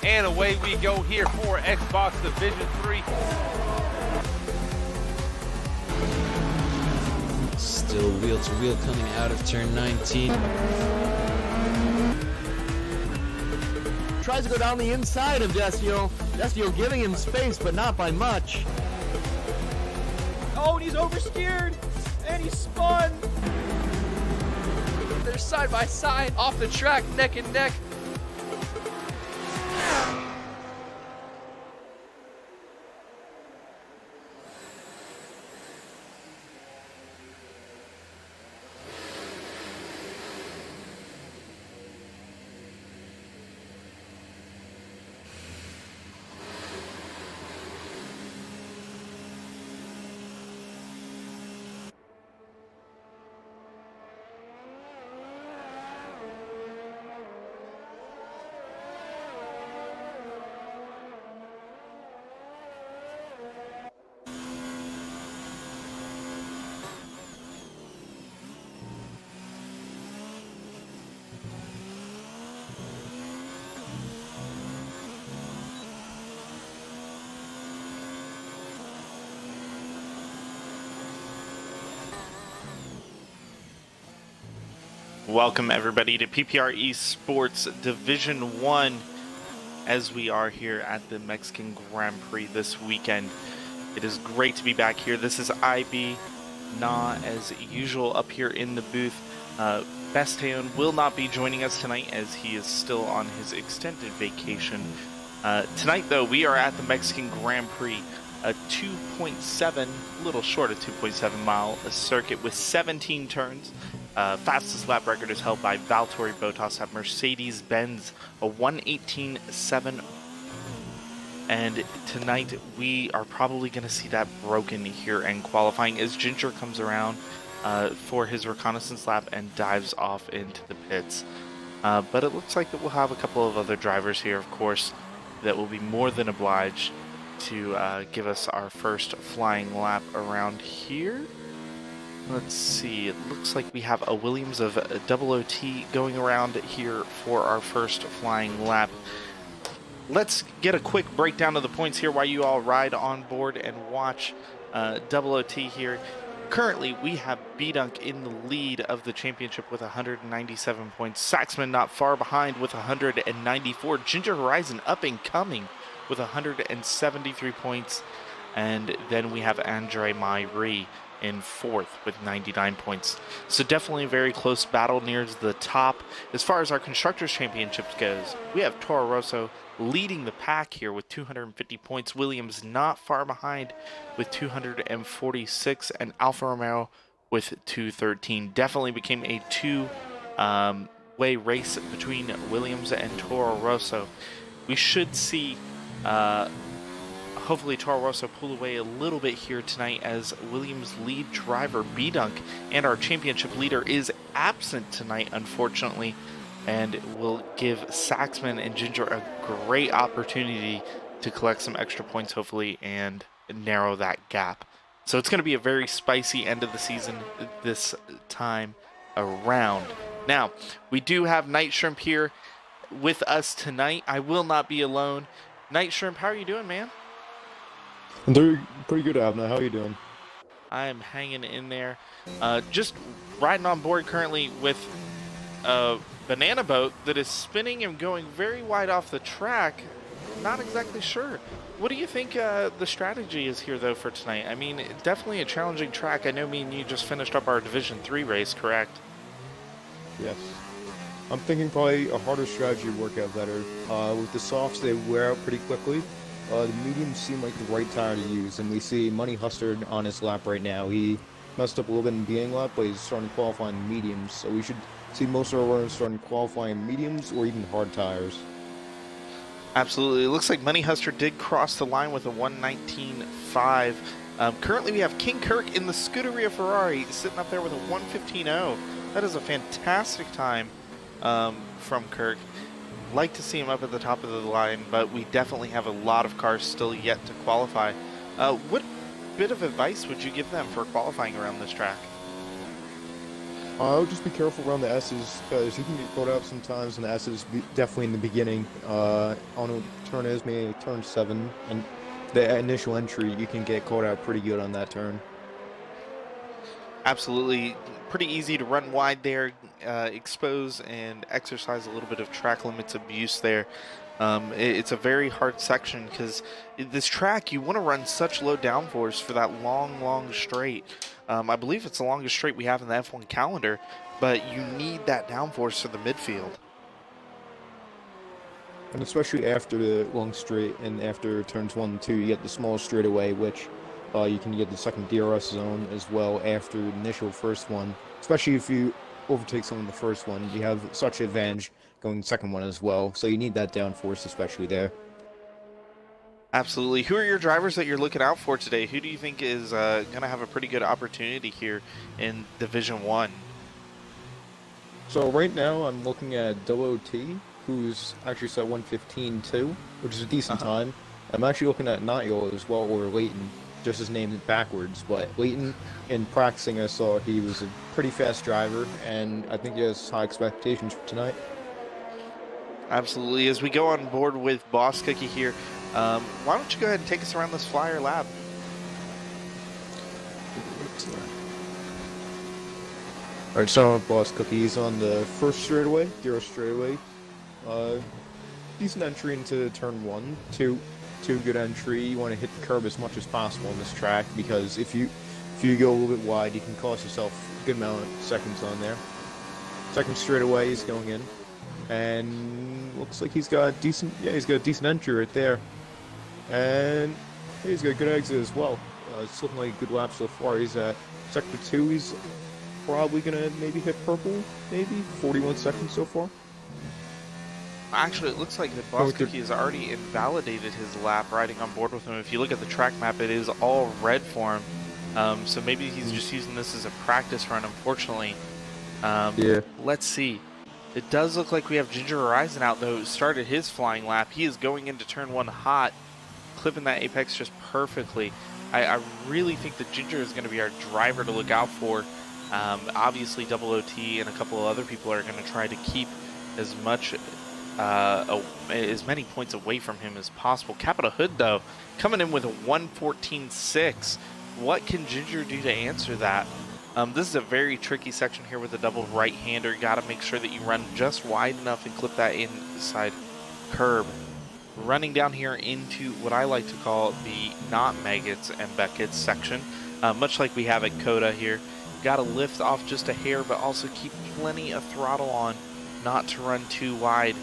And away we go here for Xbox Division 3. Still wheel to wheel coming out of turn 19. Tries to go down the inside of Desio. Desio giving him space, but not by much. Oh, and he's oversteered, and he spun. They're side by side, off the track, neck and neck. Welcome everybody to PPR Esports Division 1 as we are here at the Mexican Grand Prix this weekend. It is great to be back here. This is IB, Na as usual up here in the booth. Bastian will not be joining us tonight as he is still on his extended vacation. Tonight though, we are at the Mexican Grand Prix, a 2.7, a little short of 2.7 mile circuit with 17 turns. Fastest lap record is held by Valtteri Bottas at Mercedes-Benz, a 1:18.7. And tonight we are probably going to see that broken here in qualifying as Ginger comes around for his reconnaissance lap and dives off into the pits. But it looks like that we'll have a couple of other drivers here, of course, that will be more than obliged to give us our first flying lap around here. Let's see, it looks like we have a Williams of OOT going around here for our first flying lap. Let's get a quick breakdown of the points here while you all ride on board and watch OOT here. Currently, we have B-Dunk in the lead of the championship with 197 points. Saxman not far behind with 194. Ginger Horizon up and coming with 173 points. And then we have Andre Myri in fourth with 99 points. So definitely a very close battle near the top. As far as our Constructors Championships goes, we have Toro Rosso leading the pack here with 250 points. Williams not far behind with 246, and Alfa Romeo with 213. Definitely became a two-way race between Williams and Toro Rosso. We should see hopefully Toro Rosso pull away a little bit here tonight as Williams' lead driver B-Dunk and our championship leader is absent tonight, unfortunately, and will give Saxman and Ginger a great opportunity to collect some extra points, hopefully, and narrow that gap. So it's going to be a very spicy end of the season this time around. Now, we do have Night Shrimp here with us tonight. I will not be alone. Night Shrimp, how are you doing, man? I'm doing pretty good, Abner. How are you doing? I am hanging in there. Just riding on board currently with a banana boat that is spinning and going very wide off the track. Not exactly sure. What do you think the strategy is here, though, for tonight? I mean, definitely a challenging track. I know me and you just finished up our Division 3 race, correct? Yes. I'm thinking probably a harder strategy would work out better. With the softs, they wear out pretty quickly. The mediums seem like the right tire to use, and we see Money Hustard on his lap right now. He messed up a little bit in the beginning lap, but he's starting to qualify in mediums, so we should see most of our runners starting to qualify in mediums or even hard tires. Absolutely. It looks like Money Hustard did cross the line with a 1:19.5. Currently, we have King Kirk in the Scuderia Ferrari sitting up there with a 1:15.0. That is a fantastic time from Kirk. Like to see him up at the top of the line, but we definitely have a lot of cars still yet to qualify. What bit of advice would you give them for qualifying around this track? I'll just be careful around the S's because you can get caught out sometimes in the S's, definitely in the beginning. On a turn is maybe turn 7, and the initial entry, you can get caught out pretty good on that turn. Absolutely. Pretty easy to run wide there, expose and exercise a little bit of track limits abuse there. It's a very hard section because this track, you want to run such low downforce for that long straight. I believe it's the longest straight we have in the F1 calendar, but you need that downforce for the midfield. And especially after the long straight and after turns 1 and 2, you get the small straightaway, which you can get the second DRS zone as well after the initial first one. Especially if you overtake someone in the first one, you have such advantage going the second one as well. So you need that downforce, especially there. Absolutely. Who are your drivers that you're looking out for today? Who do you think is going to have a pretty good opportunity here in Division 1? So right now I'm looking at OOT, who's actually set 1:15.2, which is a decent time. I'm actually looking at Niall as well, or Leighton, just his name backwards. But Leighton, in practicing, I saw he was a pretty fast driver, and I think he has high expectations for tonight. Absolutely. As we go on board with Boss Cookie here, why don't you go ahead and take us around this flyer lab? Alright, so Boss Cookie, he's on the first straightaway, Dero straightaway. Decent entry into turn 1, 2 good entry. You want to hit the curb as much as possible on this track because if you go a little bit wide, you can cost yourself a good amount of seconds on there. Second straightaway is going in, and looks like he's got a decent entry right there, and he's got a good exit as well. It's looking like a good lap so far. He's at sector 2. He's probably gonna maybe hit purple, maybe 41 seconds so far. Actually, it looks like the Boss Cookie has already invalidated his lap riding on board with him. If you look at the track map, it is all red for him. So maybe he's just using this as a practice run, unfortunately. Yeah. Let's see. It does look like we have Ginger Horizon out, though, who started his flying lap. He is going into turn 1 hot, clipping that apex just perfectly. I really think that Ginger is going to be our driver to look out for. Obviously, OOT and a couple of other people are going to try to keep as many points away from him as possible. Capita Hood, though, coming in with a 1:14.6. What can Ginger do to answer that? This is a very tricky section here with a double right-hander. You got to make sure that you run just wide enough and clip that inside curb. Running down here into what I like to call the not Maggots and Beckett's section, much like we have at Coda here. Got to lift off just a hair, but also keep plenty of throttle on, not to run too wide.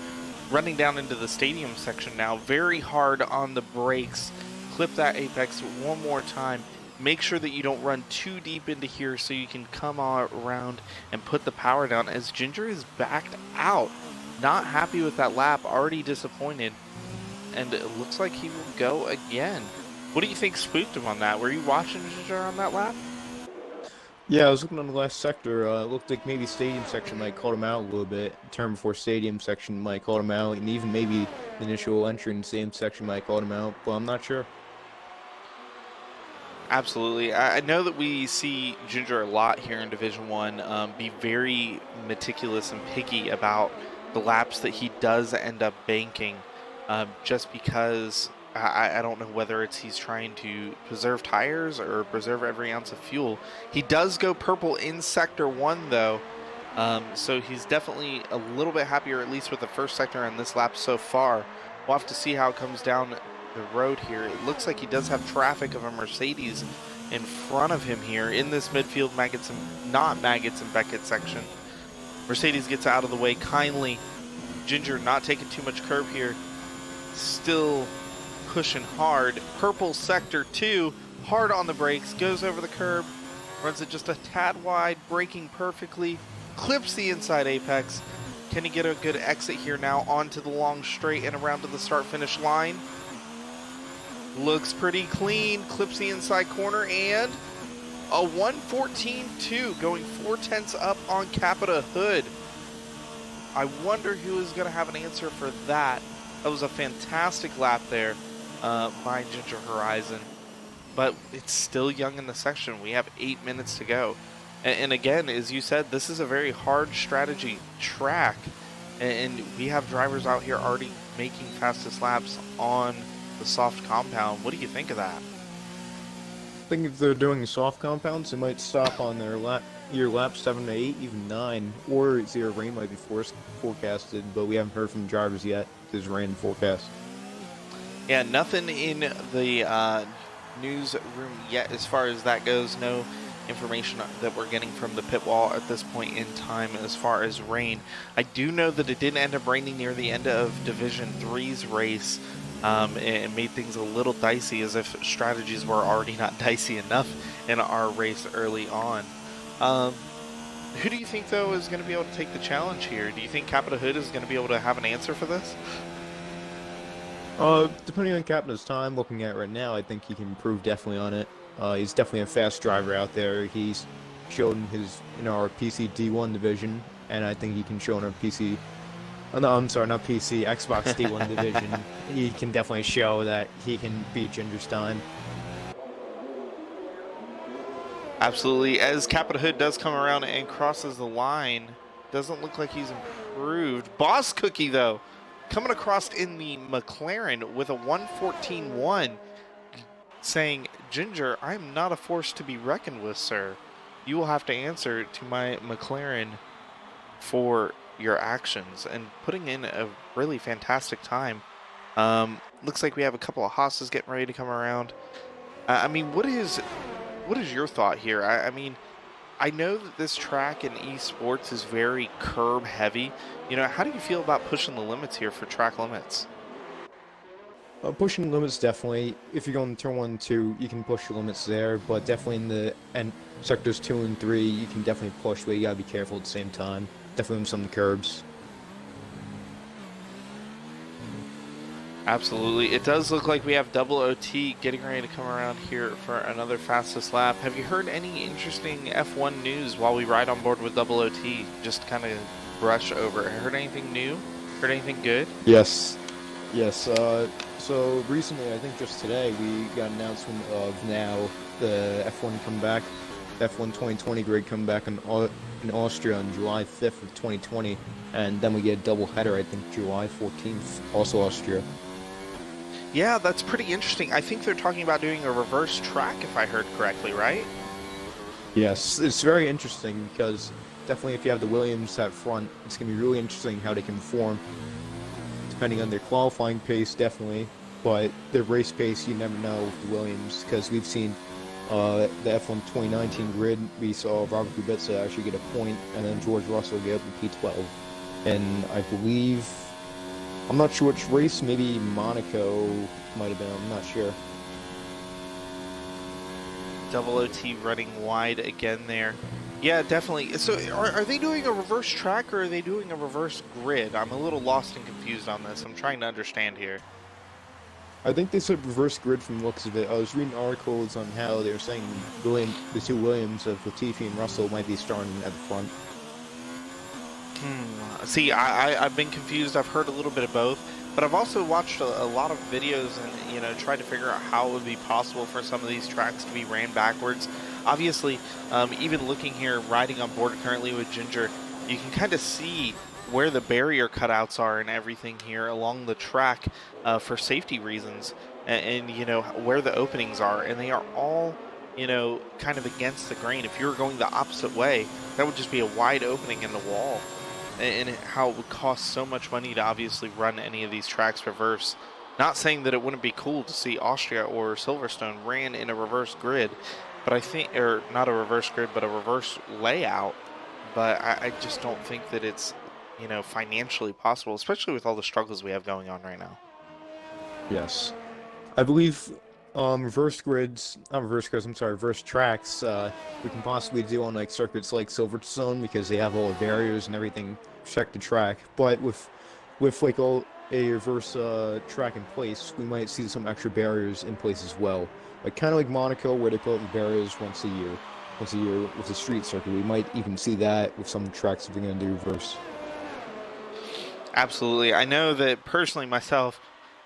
Running down into the stadium section now, very hard on the brakes. Clip that apex one more time. Make sure that you don't run too deep into here so you can come around and put the power down as Ginger is backed out. Not happy with that lap, already disappointed. And it looks like he will go again. What do you think spooked him on that? Were you watching Ginger on that lap? Yeah, I was looking on the last sector. It looked like maybe stadium section might call him out a little bit. Turn before stadium section might call him out, and even maybe the initial entry in the same section might call him out, but I'm not sure. Absolutely. I know that we see Ginger a lot here in Division 1 be very meticulous and picky about the laps that he does end up banking, just because I don't know whether he's trying to preserve tires or preserve every ounce of fuel. He does go purple in Sector 1, though, so he's definitely a little bit happier, at least with the first sector on this lap so far. We'll have to see how it comes down the road here. It looks like he does have traffic of a Mercedes in front of him here in this midfield Maggots and Beckett section. Mercedes gets out of the way kindly. Ginger not taking too much curb here, still pushing hard. Purple sector 2, hard on the brakes, goes over the curb, runs it just a tad wide, braking perfectly, clips the inside apex. Can he get a good exit here now onto the long straight and around to the start finish line? Looks pretty clean, clips the inside corner, and a 1:14.2, going 4/10 up on Capita Hood. I wonder who is going to have an answer for that. That was a fantastic lap there by Ginger Horizon, but it's still young in the section. We have 8 minutes to go. And again, as you said, this is a very hard strategy track, and we have drivers out here already making fastest laps on the soft compound. What do you think of that? I think if they're doing soft compounds, they might stop on their lap 7 to 8, even 9, or zero rain might be forecasted, but we haven't heard from drivers yet. There's rain forecast. Yeah, nothing in the news room yet as far as that goes. No information that we're getting from the pit wall at this point in time as far as rain. I do know that it did end up raining near the end of Division 3's race, and made things a little dicey, as if strategies were already not dicey enough in our race early on. Who do you think, though, is going to be able to take the challenge here? Do you think Capita Hood is going to be able to have an answer for this? Depending on Captain's time, looking at it right now, I think he can improve definitely on it. He's definitely a fast driver out there. He's shown in our PC D1 division, and I think he can show in our PC. Oh, no, I'm sorry, not PC, Xbox D1 division. He can definitely show that he can beat Gingerstein. Absolutely. As Capita Hood does come around and crosses the line, doesn't look like he's improved. Boss Cookie, though, coming across in the McLaren with a 1:14.1, saying, Ginger, I'm not a force to be reckoned with, sir. You will have to answer to my McLaren for your actions, and putting in a really fantastic time. Looks like we have a couple of Haas's getting ready to come around. I mean, what is your thought here? I mean, I know that this track in esports is very curb heavy. You know, how do you feel about pushing the limits here for track limits? Pushing limits, definitely. If you're going to turn 1 and 2, you can push the limits there, but definitely in the sectors 2 and 3, you can definitely push, but you gotta be careful at the same time. Definitely on some curbs. Absolutely. It does look like we have double OT getting ready to come around here for another fastest lap. Have you heard any interesting F1 news while we ride on board with double OT? Just kind of brush over. Heard anything new? Heard anything good? Yes. Yes. So recently, I think just today, we got an announcement of now the F1 comeback, F1 2020 grid come back in Austria on July 5th of 2020, and then we get a double header, I think July 14th, also Austria. Yeah, that's pretty interesting. I think they're talking about doing a reverse track, if I heard correctly, right? Yes, it's very interesting because definitely if you have the Williams at front, it's going to be really interesting how they can form, depending on their qualifying pace, definitely, but their race pace, you never know with the Williams, because we've seen the F1 2019 grid, we saw Robert Kubica actually get a point, and then George Russell get up to P12. And I believe, I'm not sure which race, maybe Monaco might have been, I'm not sure. Double OT running wide again there. Yeah, definitely. So are they doing a reverse track, or are they doing a reverse grid? I'm a little lost and confused on this. I'm trying to understand here. I think they said reverse grid from the looks of it. I was reading articles on how they were saying the two Williams of Latifi and Russell might be starting at the front. See, I've been confused. I've heard a little bit of both, but I've also watched a lot of videos and, you know, tried to figure out how it would be possible for some of these tracks to be ran backwards. Obviously, even looking here, riding on board currently with Ginger, you can kind of see where the barrier cutouts are and everything here along the track for safety reasons, and you know, where the openings are, and they are all, you know, kind of against the grain. If you were going the opposite way, that would just be a wide opening in the wall, and how it would cost so much money to obviously run any of these tracks reverse. Not saying that it wouldn't be cool to see Austria or Silverstone ran in a reverse grid, but I think, or not a reverse grid, but a reverse layout, but I just don't think that it's, you know, financially possible, especially with all the struggles we have going on right now. Yes. I believe reverse tracks, we can possibly do on like circuits like Silverstone, because they have all the barriers and everything to protect the track. But with like a reverse track in place, we might see some extra barriers in place as well. Like kind of like Monaco, where they put up the barriers once a year with the street circuit. We might even see that with some tracks if we're going to do reverse. Absolutely. I know that personally myself,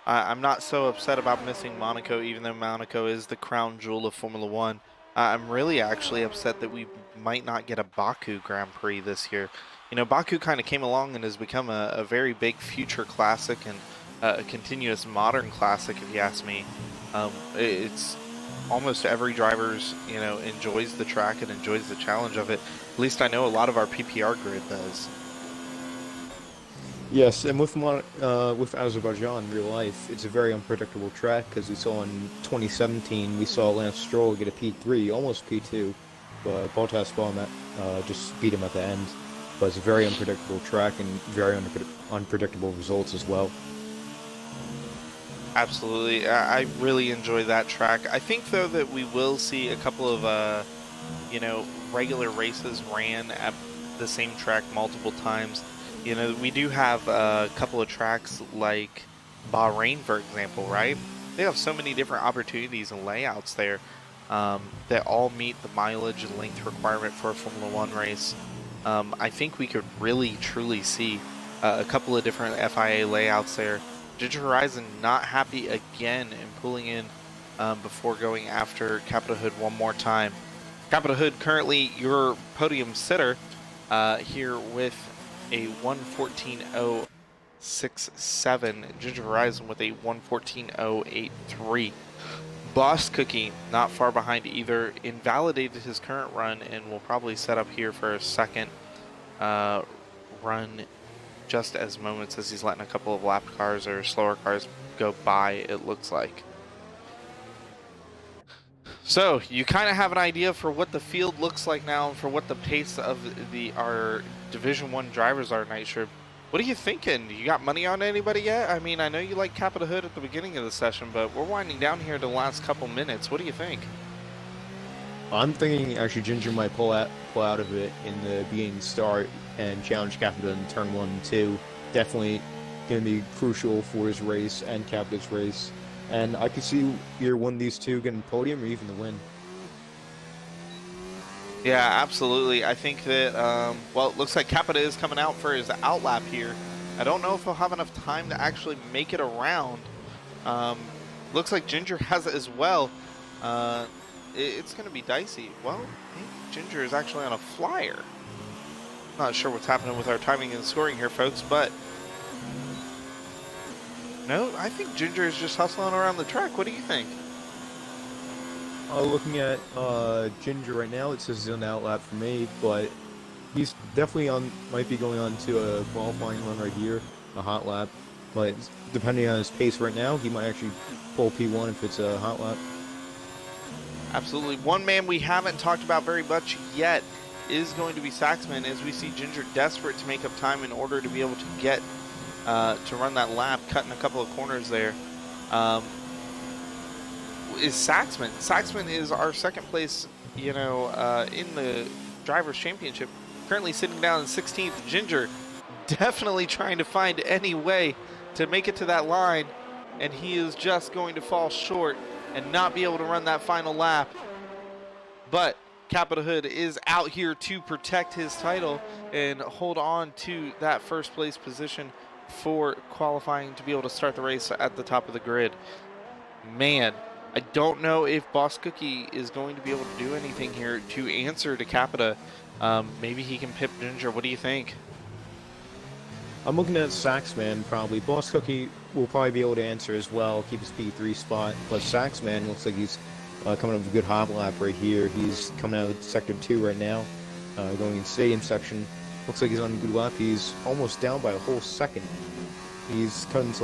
I'm not so upset about missing Monaco, even though Monaco is the crown jewel of Formula One. I'm really actually upset that we might not get a Baku Grand Prix this year. You know, Baku kind of came along and has become a very big future classic and a continuous modern classic, if you ask me. It's almost every driver's, you know, enjoys the track and enjoys the challenge of it. At least I know a lot of our PPR grid does. Yes, and with Azerbaijan in real life, it's a very unpredictable track because we saw in 2017 we saw Lance Stroll get a P3, almost P2, but Bottas just beat him at the end. But it's a very unpredictable track and very unpredictable results as well. Absolutely, I really enjoy that track. I think though that we will see a couple of, you know, regular races ran at the same track multiple times. You know, we do have a couple of tracks like Bahrain, for example, right? They have so many different opportunities and layouts there that all meet the mileage and length requirement for a Formula One race. I think we could really, truly see a couple of different FIA layouts there. Ginger Horizon not happy again and pulling in before going after Capita Hood one more time. Capita Hood currently your podium sitter here with a 1:14.067. Ginger Horizon with a 1:14.083. Boss Cookie not far behind either. Invalidated his current run and will probably set up here for a second run just as moments as he's letting a couple of lap cars or slower cars go by, it looks like. So you kind of have an idea for what the field looks like now and for what the pace of our Division 1 drivers are, Nitro. What are you thinking? You got money on anybody yet? I mean, I know you like Capita Hood at the beginning of the session, but we're winding down here to the last couple minutes. What do you think? I'm thinking actually Ginger might pull out of it in the beginning start and challenge Capita in turn 1 and 2. Definitely going to be crucial for his race and Capita's race. And I could see either one of these two getting podium or even the win. Yeah, absolutely. I think that, well, it looks like Capita is coming out for his outlap here. I don't know if he'll have enough time to actually make it around. Looks like Ginger has it as well. It's going to be dicey. Well, I think Ginger is actually on a flyer. Not sure what's happening with our timing and scoring here, folks, but no, I think Ginger is just hustling around the track. What do you think? Looking at Ginger right now, it says he's on the outlap for me, but he's definitely might be going on to a qualifying run right here, a hot lap. But depending on his pace right now, he might actually pull P1 if it's a hot lap. Absolutely. One man we haven't talked about very much yet is going to be Saxman, as we see Ginger desperate to make up time in order to be able to get to run that lap, cutting a couple of corners there. Is Saxman. Saxman is our second place, you know, in the Drivers' Championship, currently sitting down in 16th. Ginger definitely trying to find any way to make it to that line, and he is just going to fall short and not be able to run that final lap. But Capita Hood is out here to protect his title and hold on to that first place position for qualifying to be able to start the race at the top of the grid. Man, I don't know if Boss Cookie is going to be able to do anything here to answer to Capita. Maybe he can pip Ginger. What do you think? I'm looking at Saxman probably. Boss Cookie will probably be able to answer as well, keep his P3 spot. But Saxman looks like he's coming up with a good hot lap right here. He's coming out of Sector 2 right now, going in Stadium section. Looks like he's on a good lap. He's almost down by a whole second. He's cut his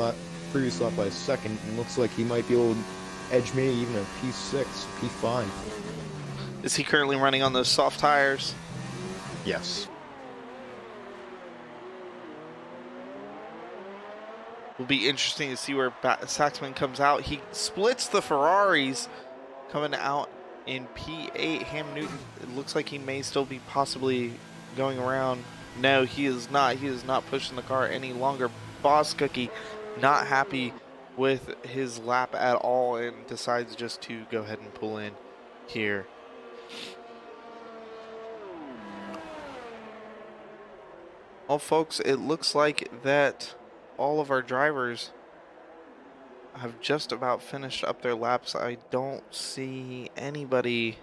previous lap by a second, and looks like he might be able to edge me even a P6, P5. Is he currently running on those soft tires? Yes. Will be interesting to see where Saxman comes out. He splits the Ferraris coming out in P8. Ham Newton, it looks like he may still be possibly going around. No, he is not. He is not pushing the car any longer. Boss Cookie not happy with his lap at all and decides just to go ahead and pull in here. Well, folks, it looks like that all of our drivers have just about finished up their laps. I don't see anybody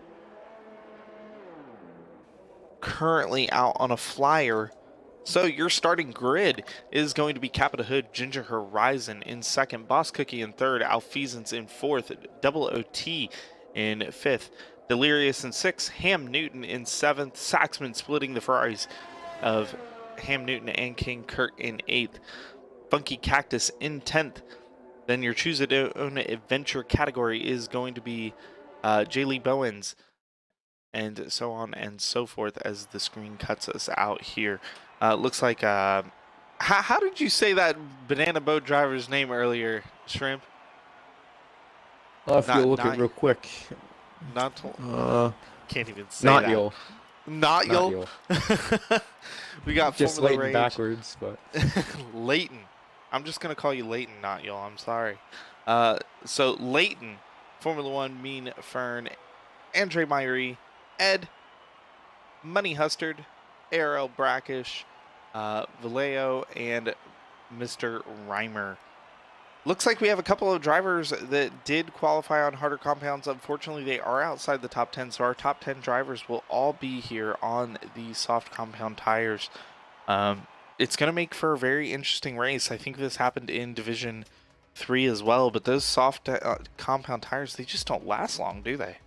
currently out on a flyer. So your starting grid is going to be Capita Hood, Ginger Horizon in second, Boss Cookie in third, Alfeasance in fourth, Double OT in fifth, Delirious in sixth, Ham Newton in seventh, Saxman splitting the Ferraris of Ham Newton and King Kurt in eighth, Funky Cactus in 10th. Then your Choose It Own Adventure category is going to be J. Lee Bowens, and so on and so forth as the screen cuts us out here. Looks like, how did you say that banana boat driver's name earlier, Shrimp? I'll have to look at it real quick. Not can't even say not that. Yul. Not Yul. We got just Formula Leighton Rage. Backwards, but Leighton. I'm just gonna call you Leighton, not Yul. I'm sorry. So Leighton, Formula One, Mean Fern, Andre Myrie, Ed, Money Hustard, ARL Brackish, Vallejo, and Mr. Reimer. Looks like we have a couple of drivers that did qualify on harder compounds. Unfortunately, they are outside the top 10, so our top 10 drivers will all be here on the soft compound tires. It's going to make for a very interesting race. I think this happened in Division 3 as well, but those soft compound tires, they just don't last long, do they?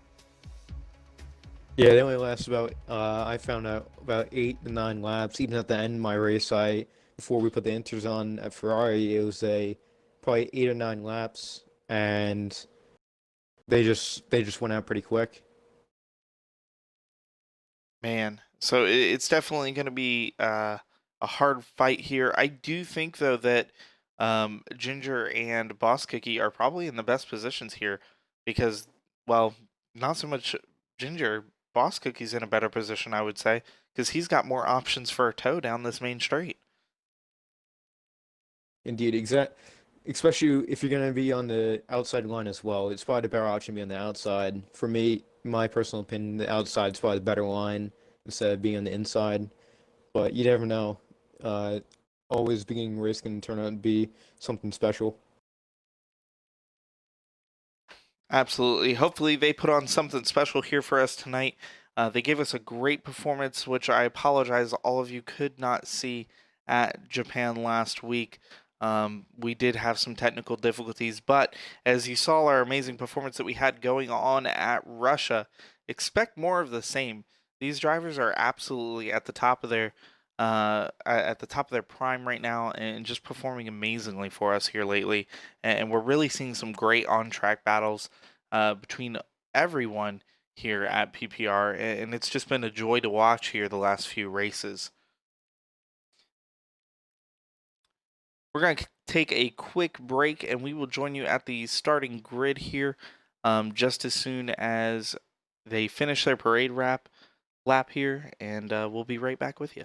yeah, they only last about, I found out, about 8 to 9 laps. Even at the end of my race, before we put the inters on at Ferrari, it was probably 8 or 9 laps, and they just went out pretty quick. Man, so it's definitely going to be a hard fight here. I do think, though, that Ginger and Boss Cookie are probably in the best positions here because, well, not so much Ginger. Boss Cookie's in a better position, I would say, because he's got more options for a tow down this main straight. Indeed, especially if you're going to be on the outside line as well. It's probably the better option to be on the outside. For me, my personal opinion, the outside's probably the better line instead of being on the inside. But you never know. Always beginning race can turn out to be something special. Absolutely. Hopefully they put on something special here for us tonight. They gave us a great performance, which I apologize all of you could not see at Japan last week. We did have some technical difficulties, but as you saw our amazing performance that we had going on at Russia, expect more of the same. These drivers are absolutely at the top of their prime right now and just performing amazingly for us here lately. And we're really seeing some great on-track battles between everyone here at PPR, and it's just been a joy to watch here the last few races. We're going to take a quick break, and we will join you at the starting grid here just as soon as they finish their parade lap here, and we'll be right back with you.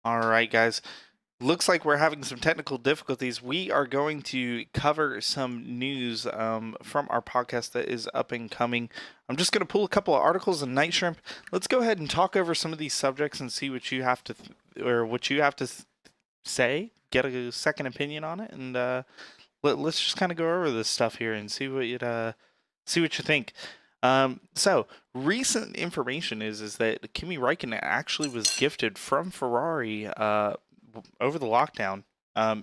All right, guys. Looks like we're having some technical difficulties. We are going to cover some news from our podcast that is up and coming. I'm just going to pull a couple of articles in Night Shrimp. Let's go ahead and talk over some of these subjects and see what you have to say. Get a second opinion on it, and let's just kind of go over this stuff here and see what you think. So recent information is that Kimi Räikkönen actually was gifted from Ferrari over the lockdown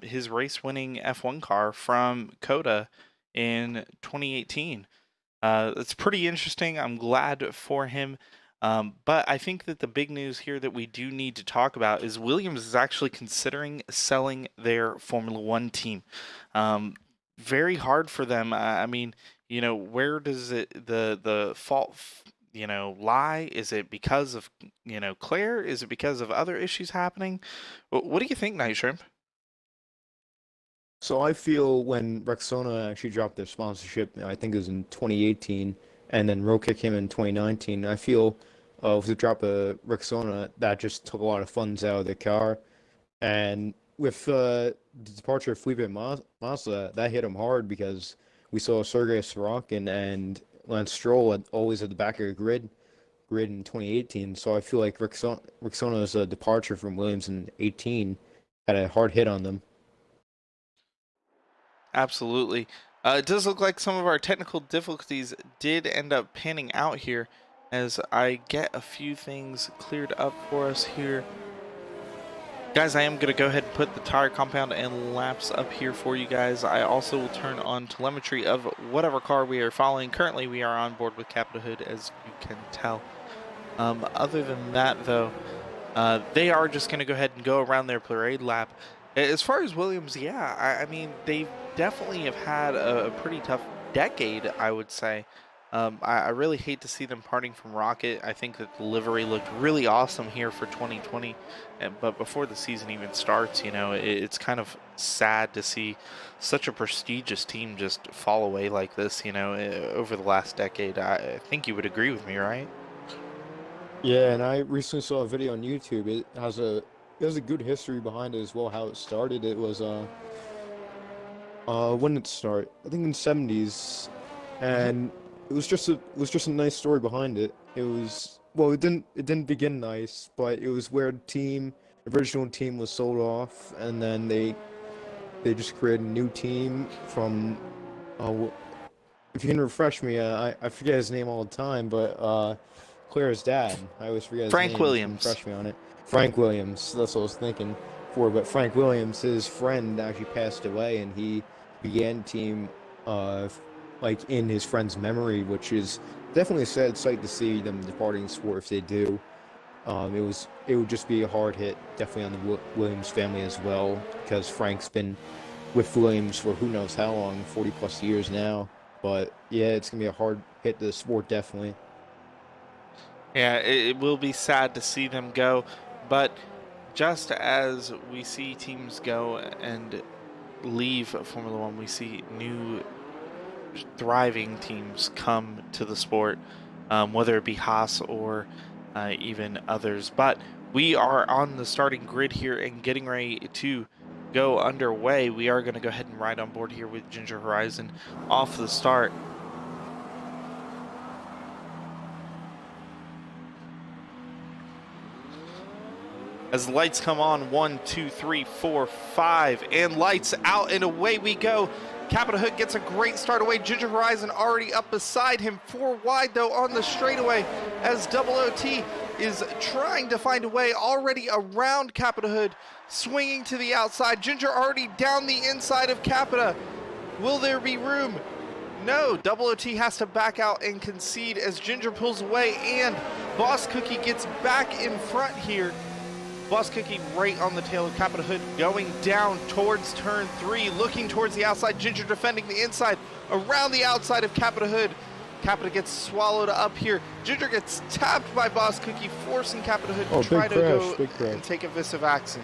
his race-winning F1 car from Coda in 2018. It's pretty interesting. I'm glad for him. But I think that the big news here that we do need to talk about is Williams is actually considering selling their Formula One team. Very hard for them. I mean, where does the fault, lie? Is it because of, Claire? Is it because of other issues happening? What do you think, Night Shrimp? So I feel when Rexona actually dropped their sponsorship, I think it was in 2018, and then Rokic came in 2019, I feel with the drop of Rexona, that just took a lot of funds out of the car. And with the departure of Felipe Massa, that hit him hard because we saw Sergei Sorokin and Lance Stroll always at the back of the grid in 2018. So I feel like Rexona's departure from Williams in 18 had a hard hit on them. Absolutely. It does look like some of our technical difficulties did end up panning out here as I get a few things cleared up for us here. Guys, I am going to go ahead and put the tire compound and laps up here for you guys. I also will turn on telemetry of whatever car we are following. Currently, we are on board with Capita Hood, as you can tell. Other than that, though, they are just going to go ahead and go around their parade lap. As far as Williams, yeah, I mean, they definitely have had a pretty tough decade, I would say. I really hate to see them parting from Rocket. I think that the livery looked really awesome here for 2020, but before the season even starts, it's kind of sad to see such a prestigious team just fall away like this, over the last decade. I think you would agree with me, right? Yeah, and I recently saw a video on YouTube. It has a good history behind it as well, how it started. It was when did it start? I think in the 70s, and it was just a nice story behind it. It was, well, it didn't begin nice, but it was where the original team was sold off, and then they just created a new team from if you can refresh me, I forget his name all the time, but Claire's dad, I always forget his name. Frank Williams. Refresh me on it. Frank Williams, that's what I was thinking for, but Frank Williams, his friend actually passed away, and he began the team like in his friend's memory, which is definitely a sad sight to see them departing sport if they do. It would just be a hard hit, definitely on the Williams family as well, because Frank's been with Williams for who knows how long, 40 plus years now. But yeah, it's gonna be a hard hit to the sport, definitely. Yeah, it will be sad to see them go, but just as we see teams go and leave Formula One, we see new thriving teams come to the sport, whether it be Haas or even others. But we are on the starting grid here and getting ready to go underway. We are going to go ahead and ride on board here with Ginger Horizon off the start. As the lights come on, 1, 2, 3, 4, 5, and lights out, and away we go. Capita Hood gets a great start away. Ginger Horizon already up beside him. 4 wide, though, on the straightaway as Double OT is trying to find a way already around Capita Hood, swinging to the outside. Ginger already down the inside of Capita. Will there be room? No, Double OT has to back out and concede as Ginger pulls away, and Boss Cookie gets back in front here. Boss Cookie right on the tail of Capita Hood, going down towards turn 3, looking towards the outside. Ginger defending the inside, around the outside of Capita Hood. Capita gets swallowed up here. Ginger gets tapped by Boss Cookie, forcing Capita Hood to try to go and take a vis of action.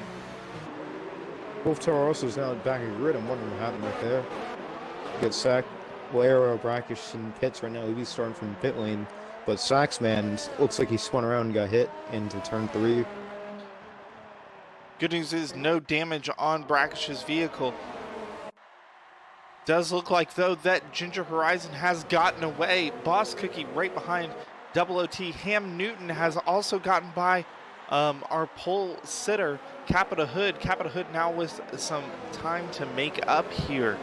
Wolf Toro Rosso's now back in the grid. I'm wondering what happened right there. Gets sacked. Well, Aero Brackish in pits right now. He'll be starting from pit lane. But Saxman looks like he spun around and got hit into turn 3. Good news is no damage on Brackish's vehicle. Does look like, though, that Ginger Horizon has gotten away. Boss Cookie right behind Double OT. Ham Newton has also gotten by our pole sitter, Capita Hood. Capita Hood now with some time to make up here.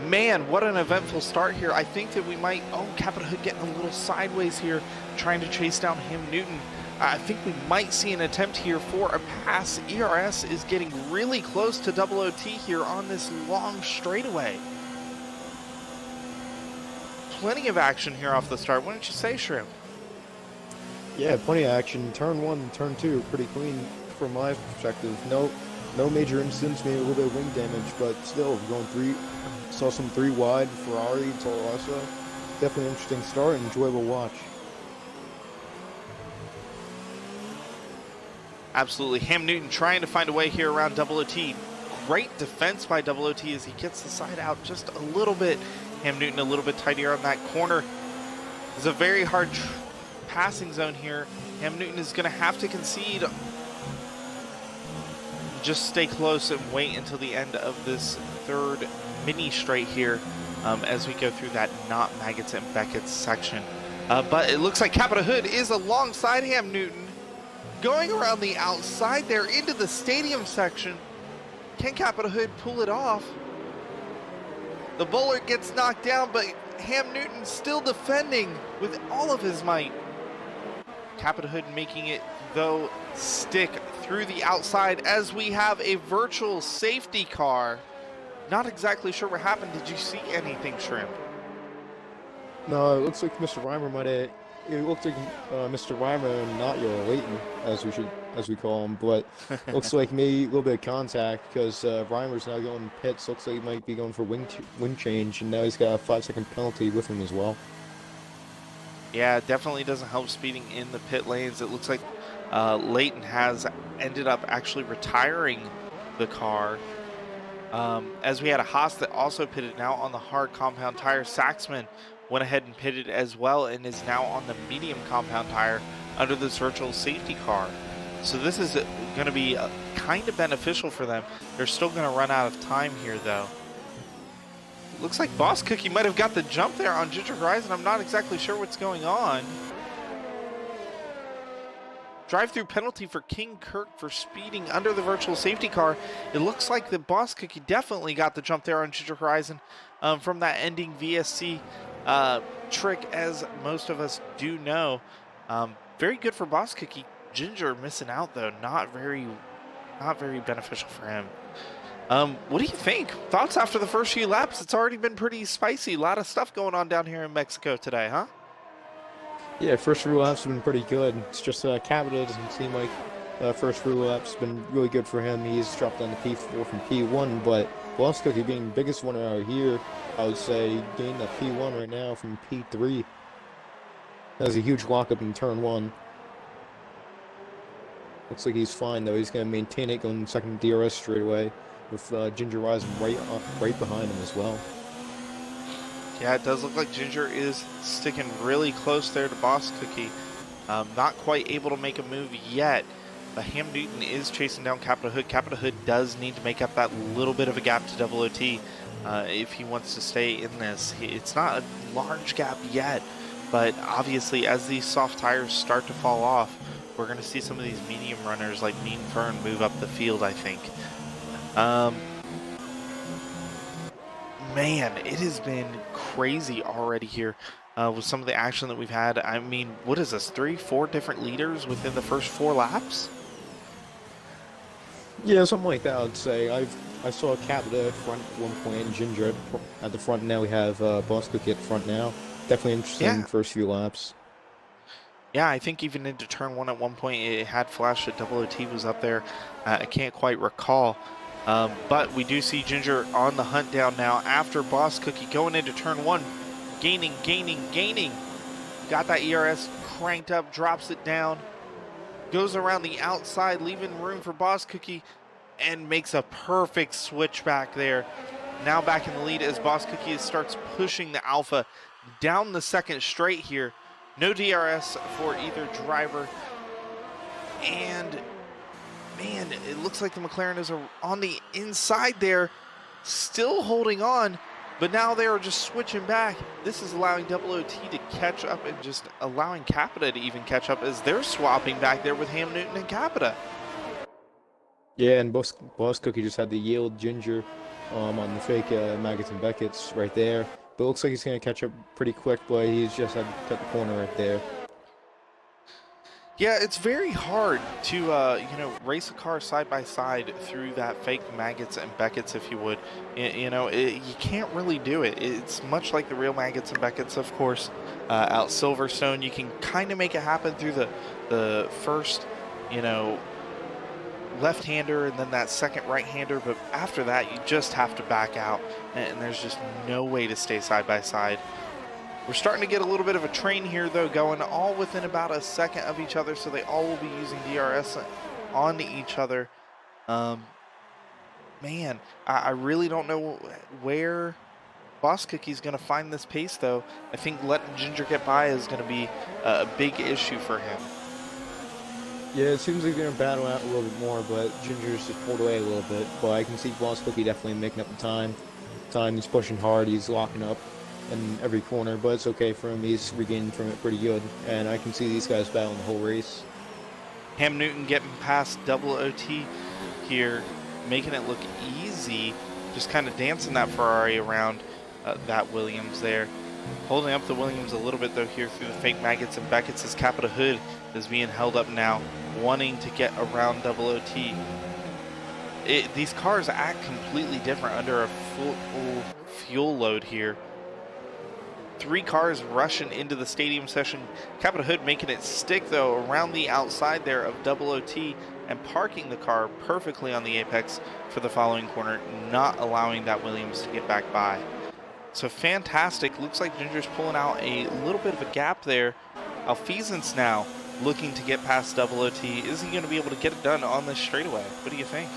Man, what an eventful start here. I think that we might, oh, Capita Hood getting a little sideways here, trying to chase down Ham Newton. I think we might see an attempt here for a pass. ERS is getting really close to Double OT here on this long straightaway. Plenty of action here off the start, wouldn't you say, Shrimp? Yeah, plenty of action. Turn 1 and turn 2, pretty clean from my perspective. No major incidents, maybe a little bit of wing damage, but still going 3. Saw some 3 wide Ferrari, Tolosa. Definitely an interesting start and enjoyable watch. Absolutely. Ham Newton trying to find a way here around Double OT. Great defense by Double OT as he gets the side out just a little bit. Ham Newton a little bit tidier on that corner. It's a very hard passing zone here. Ham Newton is going to have to concede. Just stay close and wait until the end of this third mini straight here as we go through that not Maggots and Beckett section. But it looks like Capita Hood is alongside Ham Newton. Going around the outside there into the stadium section. Can Capita Hood pull it off? The bowler gets knocked down, but Ham Newton still defending with all of his might. Capita Hood making it, though, stick through the outside as we have a virtual safety car. Not exactly sure what happened. Did you see anything, Shrimp? No, it looks like Mr. Reimer might have. It looked like Mr. Reimer, not your Leighton, as we call him, but looks like maybe a little bit of contact because Reimer's now going pits. Looks like he might be going for wing change, and now he's got a 5-second penalty with him as well. Yeah, it definitely doesn't help speeding in the pit lanes. It looks like Leighton has ended up actually retiring the car. As we had a Haas that also pitted now on the hard compound tire. Saxman went ahead and pitted as well and is now on the medium compound tire under this virtual safety car. So this is going to be kind of beneficial for them. They're still going to run out of time here, though. Looks like Boss Cookie might have got the jump there on Ginger Horizon. I'm not exactly sure what's going on. Drive-through penalty for King Kirk for speeding under the virtual safety car. It looks like the Boss Cookie definitely got the jump there on Ginger Horizon from that ending VSC trick, as most of us do know. Very good for Boss Cookie. Ginger missing out, though. Not very beneficial for him. What do you think? Thoughts after the first few laps? It's already been pretty spicy. A lot of stuff going on down here in Mexico today, huh? Yeah, first few laps have been pretty good. It's just Capita doesn't seem like first few laps been really good for him. He's dropped down to P4 from P1, but Boss Cookie being the biggest one out here, I would say gained a P1 right now from P3. That was a huge lockup in turn 1. Looks like he's fine though. He's going to maintain it going second DRS straight away with Ginger Rising right behind him as well. Yeah, it does look like Ginger is sticking really close there to Boss Cookie. Not quite able to make a move yet, but Ham Newton is chasing down Capita Hood. Capita Hood does need to make up that little bit of a gap to Double OT if he wants to stay in this. It's not a large gap yet, but obviously as these soft tires start to fall off, we're going to see some of these medium runners like Mean Fern move up the field, I think. Man, it has been crazy already here with some of the action that we've had. I mean, what is this, 3-4 different leaders within the first 4 laps? Yeah, something like that, I'd say. I saw Capita front at one point and Ginger at the front. Now we have Boss Cookie at the front now. Definitely interesting first few laps. Yeah, I think even into turn 1 at one point it had flashed that Double OT was up there. I can't quite recall. But we do see Ginger on the hunt down now after Boss Cookie going into turn 1. Gaining. Got that ERS cranked up, drops it down. Goes around the outside, leaving room for Boss Cookie, and makes a perfect switch back there. Now back in the lead as Boss Cookie starts pushing the Alpha down the second straight here. No DRS for either driver. And Man, it looks like the McLaren is on the inside there, still holding on, but now they are just switching back. This is allowing Double OT to catch up and just allowing Capita to even catch up as they're swapping back there with Ham Newton and Capita. Yeah, and Boss Cookie just had to yield Ginger on the fake Maggots and Beckett's right there. But it looks like he's going to catch up pretty quick, but he's just had to cut the corner right there. Yeah, it's very hard to, you know, race a car side by side through that fake Maggots and Beckett's, if you would. You know, you can't really do it. It's much like the real Maggots and Beckett's, of course. Out Silverstone, you can kind of make it happen through the first, you know, left-hander and then that second right-hander, but after that, you just have to back out, and there's just no way to stay side by side. We're starting to get a little bit of a train here, though, going all within about a second of each other, so they all will be using DRS on each other. Man, I really don't know where Boss Cookie's going to find this pace, though. I think letting Ginger get by is going to be a big issue for him. Yeah, it seems like they're going to battle out a little bit more, but Ginger's just pulled away a little bit. But I can see Boss Cookie definitely making up the time. He's pushing hard, he's locking up in every corner, but it's okay for him. He's regaining from it pretty good, and I can see these guys battling the whole race. Ham Newton getting past Double OT here, making it look easy, just kind of dancing that Ferrari around that Williams there. Holding up the Williams a little bit, though, here through the fake Maggots and Beckett's as Capita Hood is being held up now, wanting to get around Double OT. These cars act completely different under a full fuel load here. 3 cars rushing into the stadium session. Capita Hood making it stick, though, around the outside there of Double OT and parking the car perfectly on the apex for the following corner, not allowing that Williams to get back by. So fantastic. Looks like Ginger's pulling out a little bit of a gap there. Alfeasance now looking to get past Double OT. Is he going to be able to get it done on this straightaway? What do you think?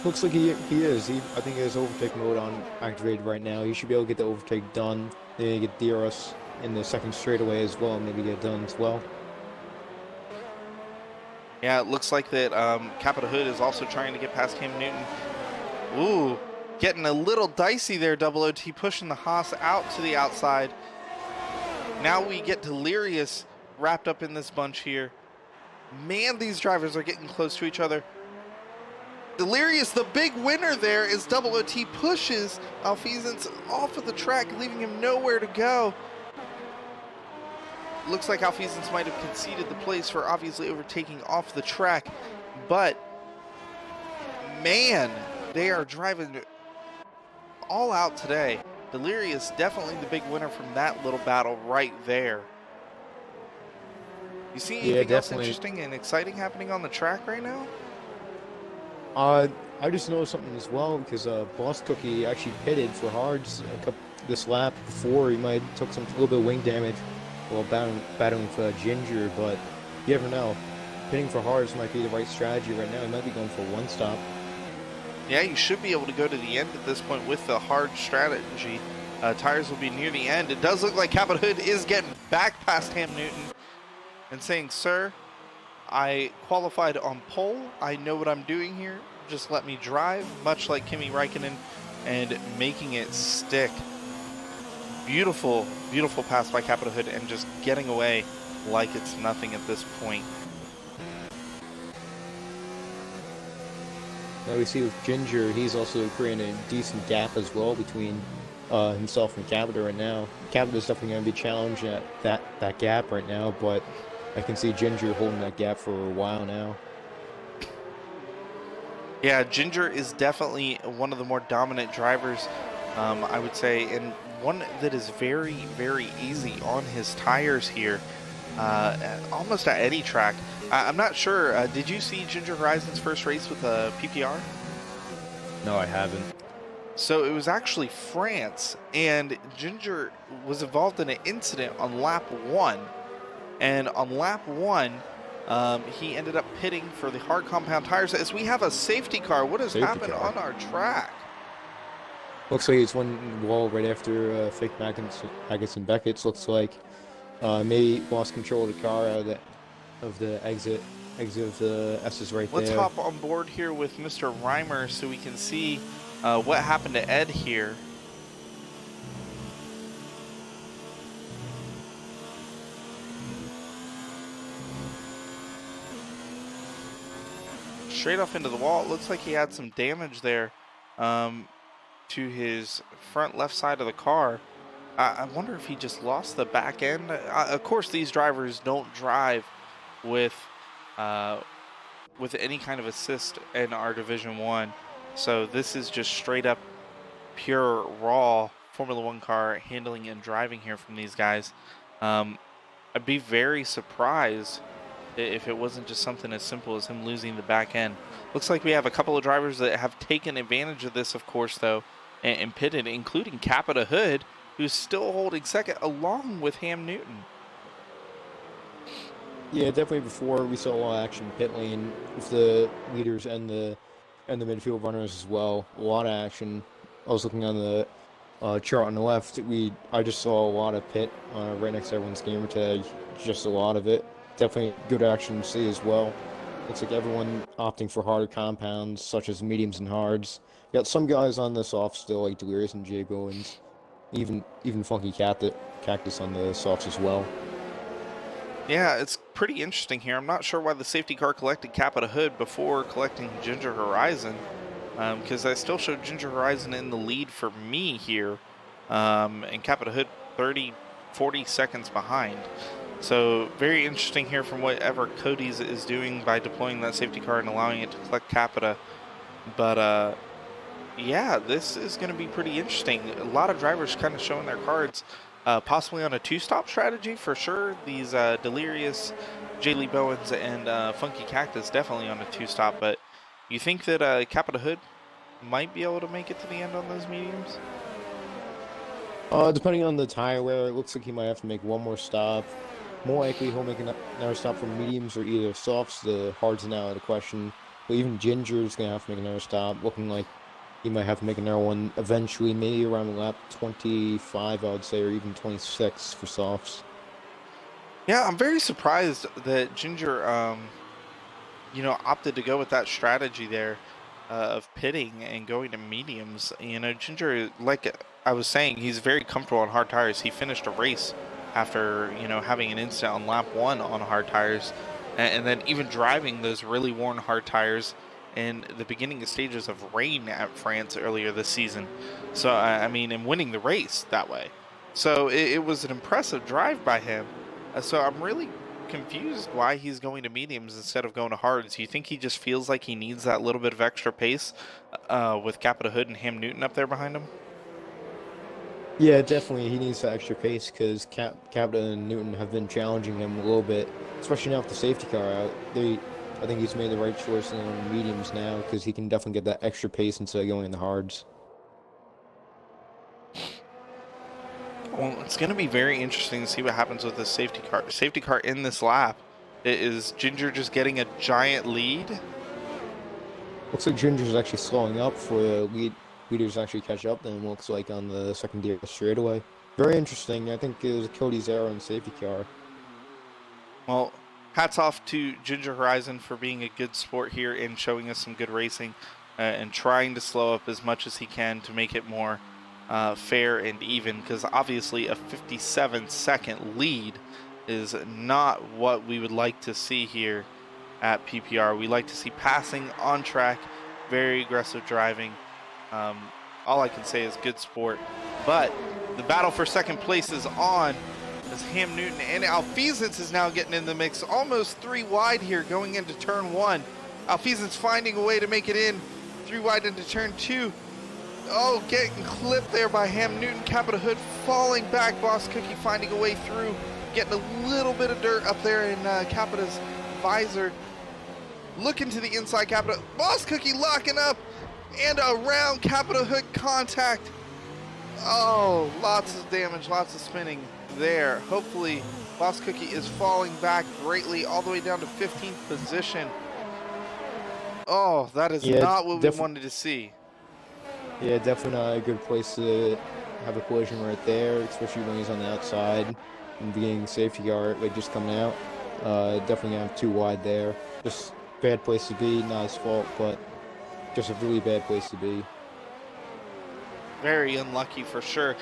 Looks like he is. I think he has overtake mode on activated right now. He should be able to get the overtake done. Then get DRS in the second straightaway as well, and maybe get it done as well. Yeah, it looks like that Capita Hood is also trying to get past Ham Newton. Ooh, getting a little dicey there, Double OT pushing the Haas out to the outside. Now we get Delirious wrapped up in this bunch here. Man, these drivers are getting close to each other. Delirious, the big winner there, as Double OT pushes Alfeasance off of the track, leaving him nowhere to go. Looks like Alfeasance might have conceded the place for obviously overtaking off the track, but man, they are driving all out today. Delirious definitely the big winner from that little battle right there. You see anything else interesting and exciting happening on the track right now? I just noticed something as well, because Boss Cookie actually pitted for hards this lap before. He might have took a little bit of wing damage while battling with Ginger, but you never know. Pitting for hards might be the right strategy right now. He might be going for one stop. Yeah, you should be able to go to the end at this point with the hard strategy. Tires will be near the end. It does look like Capita Hood is getting back past Ham Newton and saying, "Sir, I qualified on pole. I know what I'm doing here. Just let me drive," much like Kimi Räikkönen, and making it stick. Beautiful, beautiful pass by Capita Hood and just getting away like it's nothing at this point. Now we see with Ginger, he's also creating a decent gap as well between himself and Capita right now. Capita's definitely going to be challenged at that gap right now, but I can see Ginger holding that gap for a while now. Yeah, Ginger is definitely one of the more dominant drivers, I would say, and one that is very, very easy on his tires here, almost at any track. I'm not sure, did you see Ginger Horizon's first race with a PPR? No, I haven't. So it was actually France, and Ginger was involved in an incident on lap 1. And on lap 1, he ended up pitting for the hard compound tires. As we have a safety car, what has happened on our track? Looks like it's one wall right after fake Maggots and Beckett's. Looks like maybe lost control of the car out of the exit Exit of the S is right Let's there. hop on board here with Mr. Reimer so we can see what happened to Ed here. Straight off into the wall. It looks like he had some damage there to his front left side of the car. I wonder if he just lost the back end. Of course, these drivers don't drive with any kind of assist in our Division 1. So this is just straight up pure raw Formula 1 car handling and driving here from these guys. I'd be very surprised if it wasn't just something as simple as him losing the back end. Looks like we have a couple of drivers that have taken advantage of this, of course, though, and pitted, including Capita Hood, who's still holding second along with Ham Newton. Yeah, definitely before we saw a lot of action pit lane with the leaders and the midfield runners as well. A lot of action. I was looking on the chart on the left. I just saw a lot of pit right next to everyone's gamer tag. Just a lot of it. Definitely good action to see as well. Looks like everyone opting for harder compounds such as mediums and hards. Got some guys on the soft still like Delirious and Jay Bowens. Even Funky Cactus on the softs as well. Yeah, it's pretty interesting here. I'm not sure why the safety car collected Capita Hood before collecting Ginger Horizon, because I still showed Ginger Horizon in the lead for me here, and Capita Hood 30-40 seconds behind. So very interesting here from whatever Cody's is doing by deploying that safety car and allowing it to collect Capita. But yeah, this is going to be pretty interesting. A lot of drivers kind of showing their cards. Possibly on a two-stop strategy for sure. These Delirious, Jaylee Bowens, and Funky Cactus definitely on a two-stop. But you think that Capita Hood might be able to make it to the end on those mediums? Depending on the tire wear, it looks like he might have to make one more stop. More likely he'll make another stop for mediums or either softs. The hards are now out of question. But even Ginger's going to have to make another stop. Looking like he might have to make another one eventually, maybe around lap 25, I would say, or even 26 for softs. Yeah, I'm very surprised that Ginger, opted to go with that strategy there of pitting and going to mediums. Ginger, like I was saying, he's very comfortable on hard tires. He finished a race after, having an incident on lap 1 on hard tires, and then even driving those really worn hard tires in the beginning stages of rain at France earlier this season. So, and winning the race that way. So it was an impressive drive by him. So I'm really confused why he's going to mediums instead of going to hards. You think he just feels like he needs that little bit of extra pace with Capita Hood and Ham Newton up there behind him? Yeah, definitely he needs that extra pace because Capita and Newton have been challenging him a little bit, especially now with the safety car out. I think he's made the right choice on mediums now because he can definitely get that extra pace instead of going in the hards. Well, it's going to be very interesting to see what happens with the safety car. Safety car in this lap. Is Ginger just getting a giant lead? Looks like Ginger's actually slowing up for the leaders actually catch up, then it looks like on the second gear straightaway. Very interesting. I think it was Cody's error on the safety car. Well, hats off to Ginger Horizon for being a good sport here and showing us some good racing and trying to slow up as much as he can to make it more fair and even, because obviously a 57-second lead is not what we would like to see here at PPR. We like to see passing on track, very aggressive driving. All I can say is good sport. But the battle for second place is on as Ham Newton and Alfeasance is now getting in the mix. Almost 3 wide here going into turn 1. Alfeasance finding a way to make it in. 3 wide into turn 2. Oh, getting clipped there by Ham Newton. Capita Hood falling back. Boss Cookie finding a way through. Getting a little bit of dirt up there in Capita's visor. Looking to the inside, Capita. Boss Cookie locking up. And around Capita Hood contact. Oh, lots of damage, lots of spinning there. Hopefully, Boss Cookie is falling back greatly all the way down to 15th position. Oh, that is not what we wanted to see. Yeah, definitely not a good place to have a collision right there, especially when he's on the outside and being safety car, like just coming out. Definitely have too wide there. Just bad place to be, not his fault, but just a really bad place to be. Very unlucky for sure.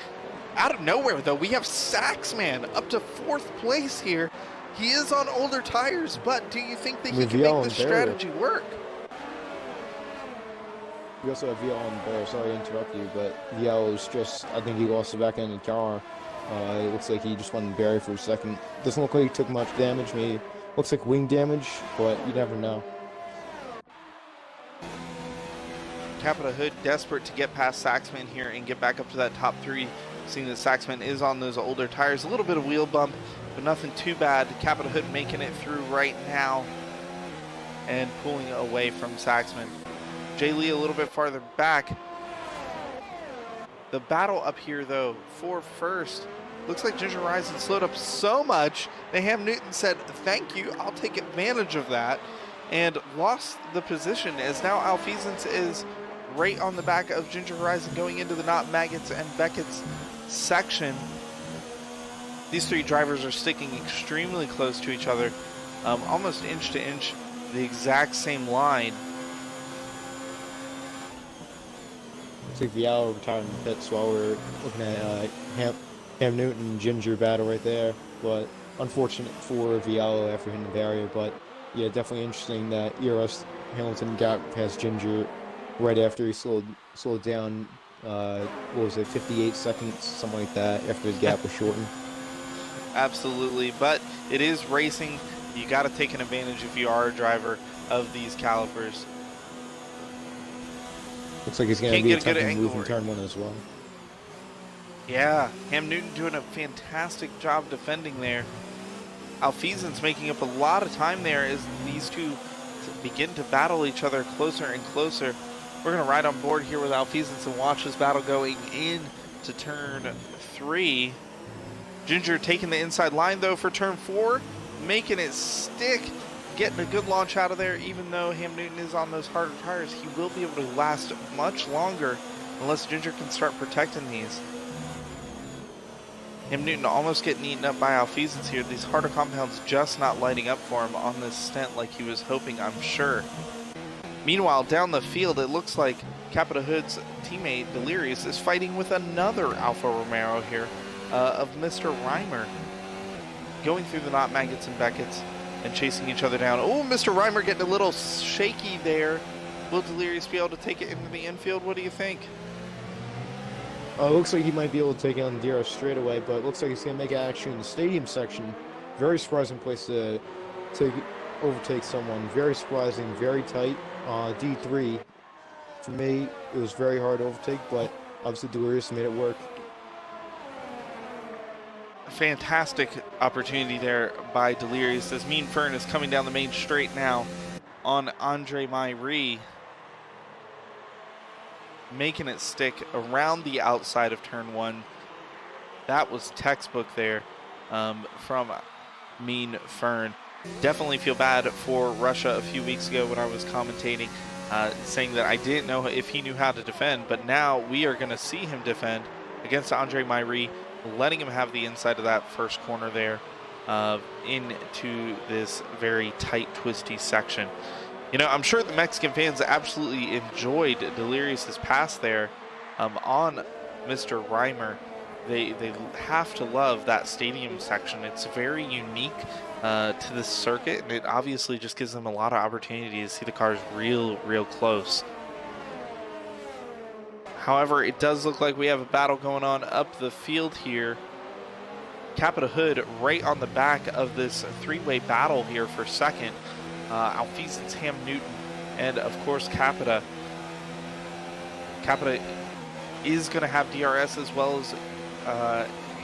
Out of nowhere, though, we have Saxman up to 4th place here. He is on older tires, but do you think that he can make this strategy work? We also have VL on Bear. Sorry to interrupt you, but VL is just, I think he lost the back end of the car. It looks like he just went in Barry for a second. Doesn't look like he took much damage. Maybe looks like wing damage, but you never know. Capita Hood desperate to get past Saxman here and get back up to that top 3. Seeing that Saxman is on those older tires. A little bit of wheel bump, but nothing too bad. Capita Hood making it through right now and pulling away from Saxman. Jay Lee a little bit farther back. The battle up here, though, for first. Looks like Ginger Rising slowed up so much that Ham Newton said, thank you, I'll take advantage of that, and lost the position as now Alfeasance is right on the back of Ginger Horizon going into the Not Maggots and Beckett's section. These 3 drivers are sticking extremely close to each other, almost inch to inch, the exact same line. Looks like Vial retired in the pits while we're looking at Ham Newton and Ginger battle right there, but unfortunate for Vial after hitting the barrier. But yeah, definitely interesting that ERS Hamilton got past Ginger right after he slowed down. What was it, 58 seconds, something like that, after his gap was shortened. Absolutely, but it is racing. You got to take an advantage if you are a driver of these calipers. Looks like he's going to be attempting to move in turn 1 as well. Yeah, Ham Newton doing a fantastic job defending there. Alfeasance making up a lot of time there as these 2 begin to battle each other closer and closer. We're going to ride on board here with Alfeasance and watch this battle going into turn 3. Ginger taking the inside line, though, for turn 4, making it stick, getting a good launch out of there. Even though Ham Newton is on those harder tires, he will be able to last much longer unless Ginger can start protecting these. Ham Newton almost getting eaten up by Alfeasance here. These harder compounds just not lighting up for him on this stint like he was hoping, I'm sure. Meanwhile, down the field, it looks like Capita Hood's teammate, Delirious, is fighting with another Alfa Romero here of Mr. Reimer. Going through the Not Maggots and Beckett's and chasing each other down. Oh, Mr. Reimer getting a little shaky there. Will Delirious be able to take it into the infield? What do you think? Looks like he might be able to take it on the DRS straight away, but it looks like he's going to make it actually in the stadium section. Very surprising place to overtake someone. Very surprising, very tight. D3, for me, it was very hard to overtake, but obviously Delirious made it work. Fantastic opportunity there by Delirious as Mean Fern is coming down the main straight now on Andre Myrie, making it stick around the outside of turn 1. That was textbook there from Mean Fern. Definitely feel bad for Russia a few weeks ago when I was commentating, saying that I didn't know if he knew how to defend, but now we are going to see him defend against Andre Myrie, letting him have the inside of that first corner there into this very tight, twisty section. You know, I'm sure the Mexican fans absolutely enjoyed Delirious's pass there on Mr. Reimer. They have to love that stadium section. It's very unique to this circuit, and it obviously just gives them a lot of opportunity to see the cars real close. However, it does look like we have a battle going on up the field here. Capita Hood right on the back of this 3-way battle here for second. Alfeasance, Ham Newton, and of course Capita. Capita is going to have DRS as well as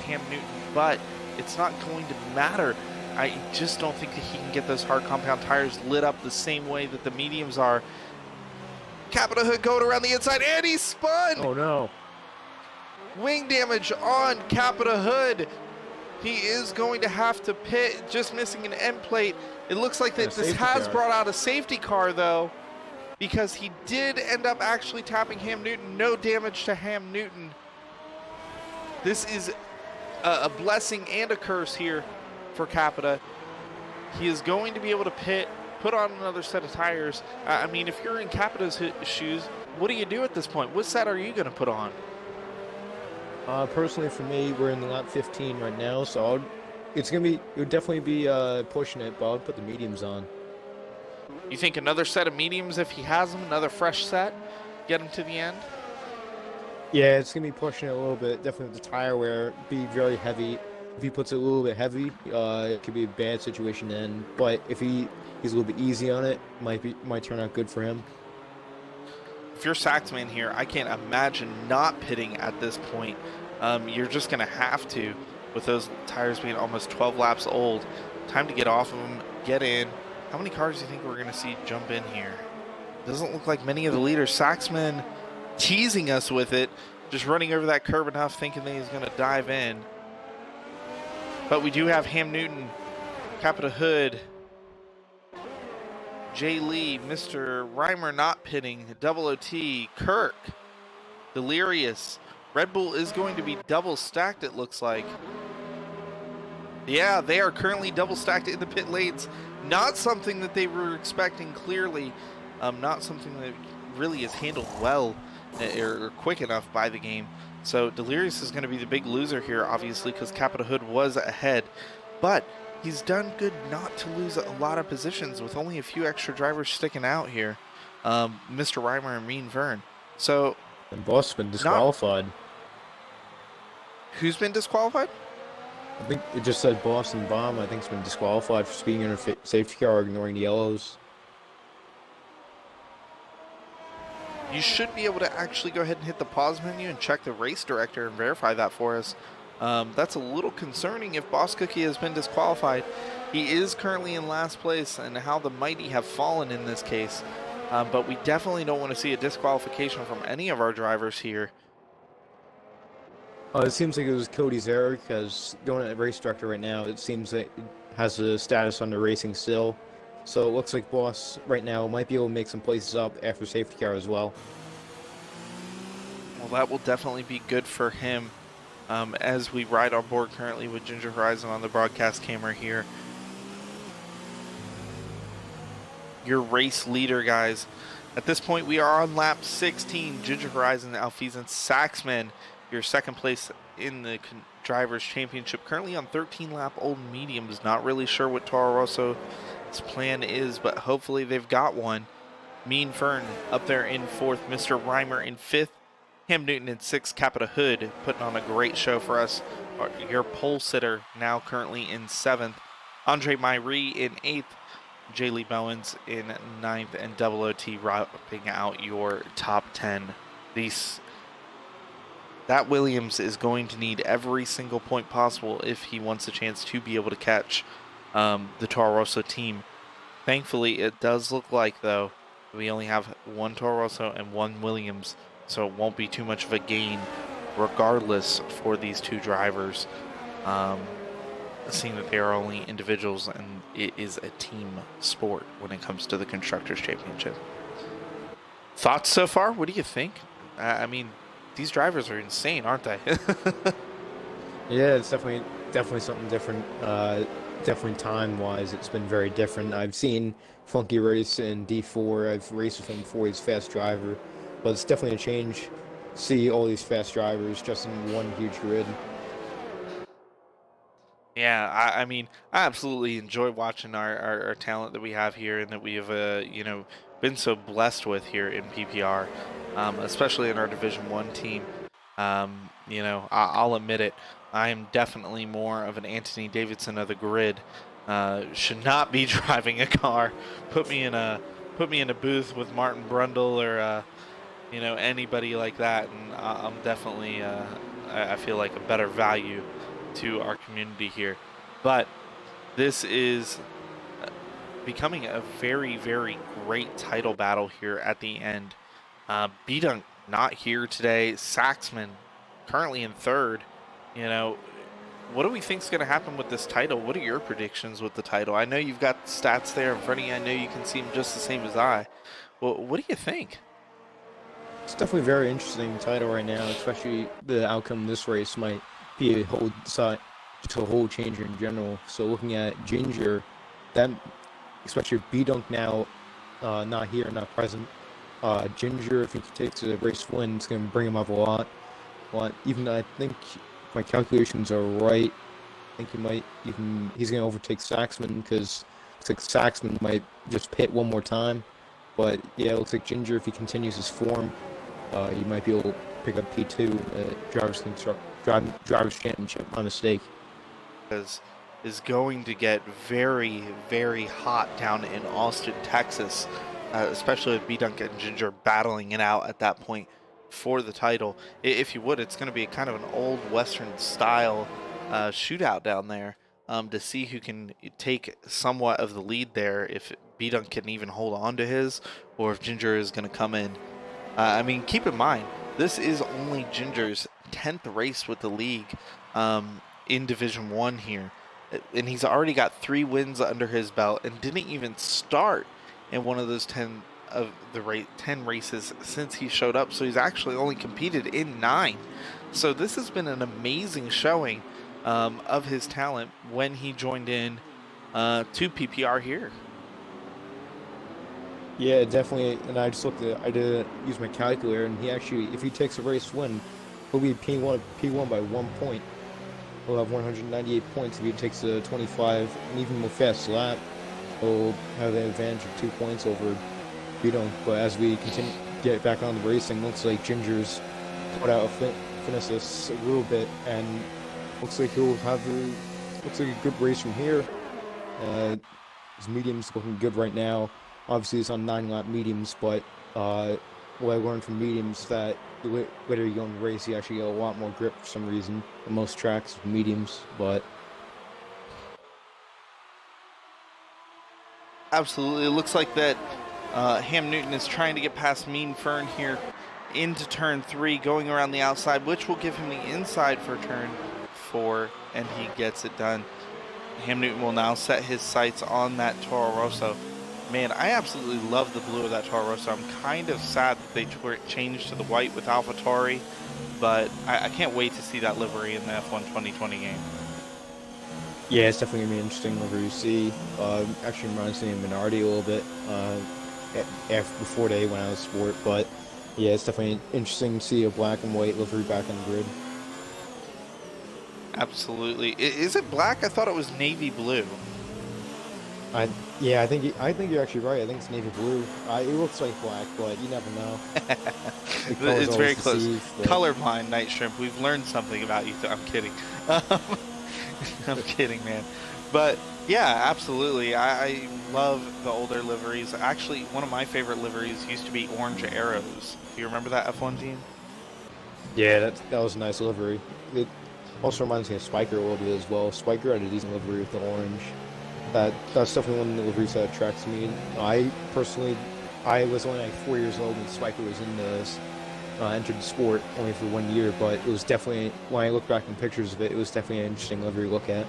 Ham Newton, but it's not going to matter. I just don't think that he can get those hard compound tires lit up the same way that the mediums are. Capita Hood going around the inside, and he spun! Oh no. Wing damage on Capita Hood. He is going to have to pit, just missing an end plate. It looks like that this has brought out a safety car, though, because he did end up actually tapping Ham Newton. No damage to Ham Newton. This is a blessing and a curse here for Capita. he is going to be able to put on another set of tires. I mean, if you're in Capita's shoes, what do you do at this point? What set are you going to put on? Personally, for me, we're in lap 15 right now, so it would definitely be pushing it, but I'll put the mediums on. You think another set of mediums, if he has them, another fresh set, get him to the end? Yeah, it's going to be pushing it a little bit. Definitely the tire wear, be very heavy. If he puts it a little bit heavy, it could be a bad situation then. But if he's a little bit easy on it, might turn out good for him. If you're Saxman here, I can't imagine not pitting at this point. You're just going to have to, with those tires being almost 12 laps old. Time to get off of them, get in. How many cars do you think we're going to see jump in here? Doesn't look like many of the leaders. Saxman teasing us with it, just running over that curb enough, thinking that he's going to dive in. But we do have Ham Newton, Capita Hood, Jay Lee, Mr. Reimer not pitting, Double OT, Kirk, Delirious. Red Bull is going to be double stacked, it looks like. Yeah, they are currently double stacked in the pit lanes. Not something that they were expecting, clearly. Not something that really is handled well or quick enough by the game. So Delirious is going to be the big loser here, obviously, because Capita Hood was ahead. But he's done good not to lose a lot of positions with only a few extra drivers sticking out here. Mr. Reimer and Mean Vern. So, and Boss has been disqualified. Who's been disqualified? I think it just said Boss and Bomb. I think it's been disqualified for speeding in a safety car or ignoring the yellows. You should be able to actually go ahead and hit the pause menu and check the race director and verify that for us. That's a little concerning if Boss Cookie has been disqualified. He is currently in last place, and how the mighty have fallen in this case. But we definitely don't want to see a disqualification from any of our drivers here. It seems like it was Cody's error, because going at race director right now, it seems that it has a status under racing still. So it looks like Boss right now might be able to make some places up after safety car as well. Well, that will definitely be good for him as we ride on board currently with Ginger Horizon on the broadcast camera here. Your race leader, guys. At this point, we are on lap 16. Ginger Horizon, Alfeas, and Saxman, your second place in the Drivers' Championship. Currently on 13-lap old mediums. Not really sure what Toro Rosso's plan is, but hopefully they've got one. Mean Fern up there in fourth. Mr. Reimer in fifth. Ham Newton in sixth. Capita Hood putting on a great show for us. Your pole sitter now currently in seventh. Andre Myrie in eighth. Jay Lee Bowens in ninth, and Double OT wrapping out your top 10. That Williams is going to need every single point possible if he wants a chance to be able to catch the Toro Rosso team. Thankfully, it does look like, though, we only have one Toro Rosso and one Williams, so it won't be too much of a gain regardless for these two drivers, seeing that they are only individuals and it is a team sport when it comes to the Constructors' Championship. Thoughts so far? What do you think? I mean, these drivers are insane, aren't they? Yeah, it's definitely something different. Definitely time-wise, it's been very different. I've seen Funky race in D4. I've raced with him before. He's a fast driver, but it's definitely a change. See all these fast drivers just in one huge grid. Yeah, I mean, I absolutely enjoy watching our talent that we have here and that we have, been so blessed with here in PPR, especially in our Division 1 team. I'll admit it. I am definitely more of an Anthony Davidson of the grid. Should not be driving a car. Put me in a booth with Martin Brundle or anybody like that, and I'm definitely I feel like a better value to our community here. But this is becoming a very, very great title battle here at the end. B-Dunk not here today. Saxman currently in third. What do we think is going to happen with this title? What are your predictions with the title? I know you've got stats there in front of you. I know you can see them just the same as I. Well, what do you think? It's definitely a very interesting title right now, especially the outcome of this race might be a whole changer in general. So looking at Ginger, that, especially with B-Dunk now not here, not present. Ginger, if he takes a race win, it's going to bring him up a lot. Even though I think my calculations are right, I think he's going to overtake Saxman, because looks like Saxman might just pit one more time. But yeah, it looks like Ginger, if he continues his form, he might be able to pick up P2 Drivers Championship, my mistake. Is going to get very, very hot down in Austin, Texas, especially with B-Dunk and Ginger battling it out at that point for the title. If you would, it's going to be kind of an old Western style shootout down there to see who can take somewhat of the lead there, if B-Dunk can even hold on to his, or if Ginger is going to come in. I mean, keep in mind, this is only Ginger's 10th race with the league in Division 1 here. And he's already got 3 wins under his belt and didn't even start in one of those 10 races since he showed up. So he's actually only competed in 9. So this has been an amazing showing of his talent when he joined in to PPR here. Yeah, definitely. And I did use my calculator, and he actually, if he takes a race win, he'll be P1 by 1 point. He'll have 198 points if he takes a 25 and even more fast lap. He'll have an advantage of 2 points over B-Dunk. But as we continue to get back on the racing, looks like Ginger's put out a finish a little bit, and looks like he'll have a good race from here. His medium's looking good right now. Obviously, it's on 9-lap mediums, but what I learned from mediums that the later you go in the race, you actually get a lot more grip for some reason. In most tracks, mediums, but absolutely, it looks like that Ham Newton is trying to get past Mean Fern here into turn 3, going around the outside, which will give him the inside for turn 4, and he gets it done. Ham Newton will now set his sights on that Toro Rosso. Man, I absolutely love the blue of that Toro Rosso. I'm kind of sad that they changed to the white with AlphaTauri, but I can't wait to see that livery in the F1 2020 game. yeah, it's definitely going to be interesting livery to see. Actually reminds me of Minardi a little bit before they went out of sport, but yeah, it's definitely interesting to see a black and white livery back on the grid. Absolutely. Is it black? I thought it was navy blue. I think you're actually right. I think it's navy blue. It looks like black, but you never know. It's very close. But Colorblind, Night Shrimp. We've learned something about you. I'm kidding. I'm kidding, man. But yeah, absolutely. I love the older liveries. Actually, one of my favorite liveries used to be Orange Arrows. Do you remember that F1 team? Yeah, that was a nice livery. It also reminds me of Spiker a little bit as well. Spiker had a decent livery with the orange. That's definitely one of the liveries that attracts me. I was only like 4 years old when Spiker was entered the sport only for 1 year, but it was definitely, when I look back in pictures of it, it was definitely an interesting livery to look at.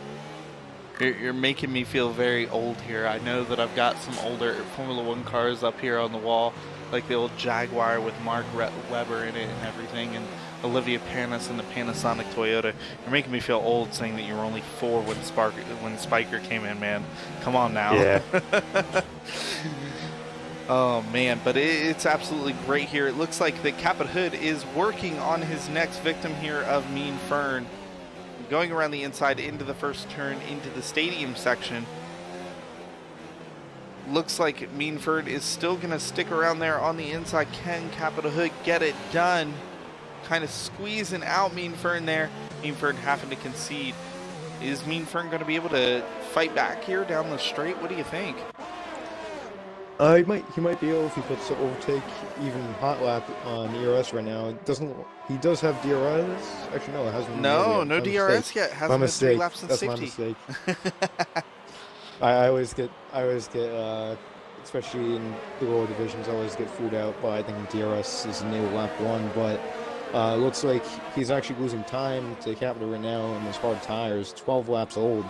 You're making me feel very old here. I know that I've got some older Formula 1 cars up here on the wall, like the old Jaguar with Mark Webber in it and everything, and Olivia Panis and the Panasonic Toyota. You're making me feel old saying that you were only 4 when Spiker came in, man. Come on now. Yeah. Oh, man, but it's absolutely great here. It looks like that Capit Hood is working on his next victim here of Mean Fern. Going around the inside into the first turn into the stadium section. Looks like Mean Fern is still going to stick around there on the inside. Can Capit Hood get it done? Kind of squeezing out Mean Fern there. Mean Fern having to concede. Is Mean Fern going to be able to fight back here down the straight? What do you think? He might be able if he puts the overtake even hot lap on ERS right now. He does have DRS? Actually, no, it hasn't. No DRS yet. Hasn't been 3 laps in safety. That's my mistake. I always get, especially in the lower divisions, I always get fooled out by I think DRS is enabled lap 1, but it looks like he's actually losing time to Capita right now on his hard tires. 12 laps old,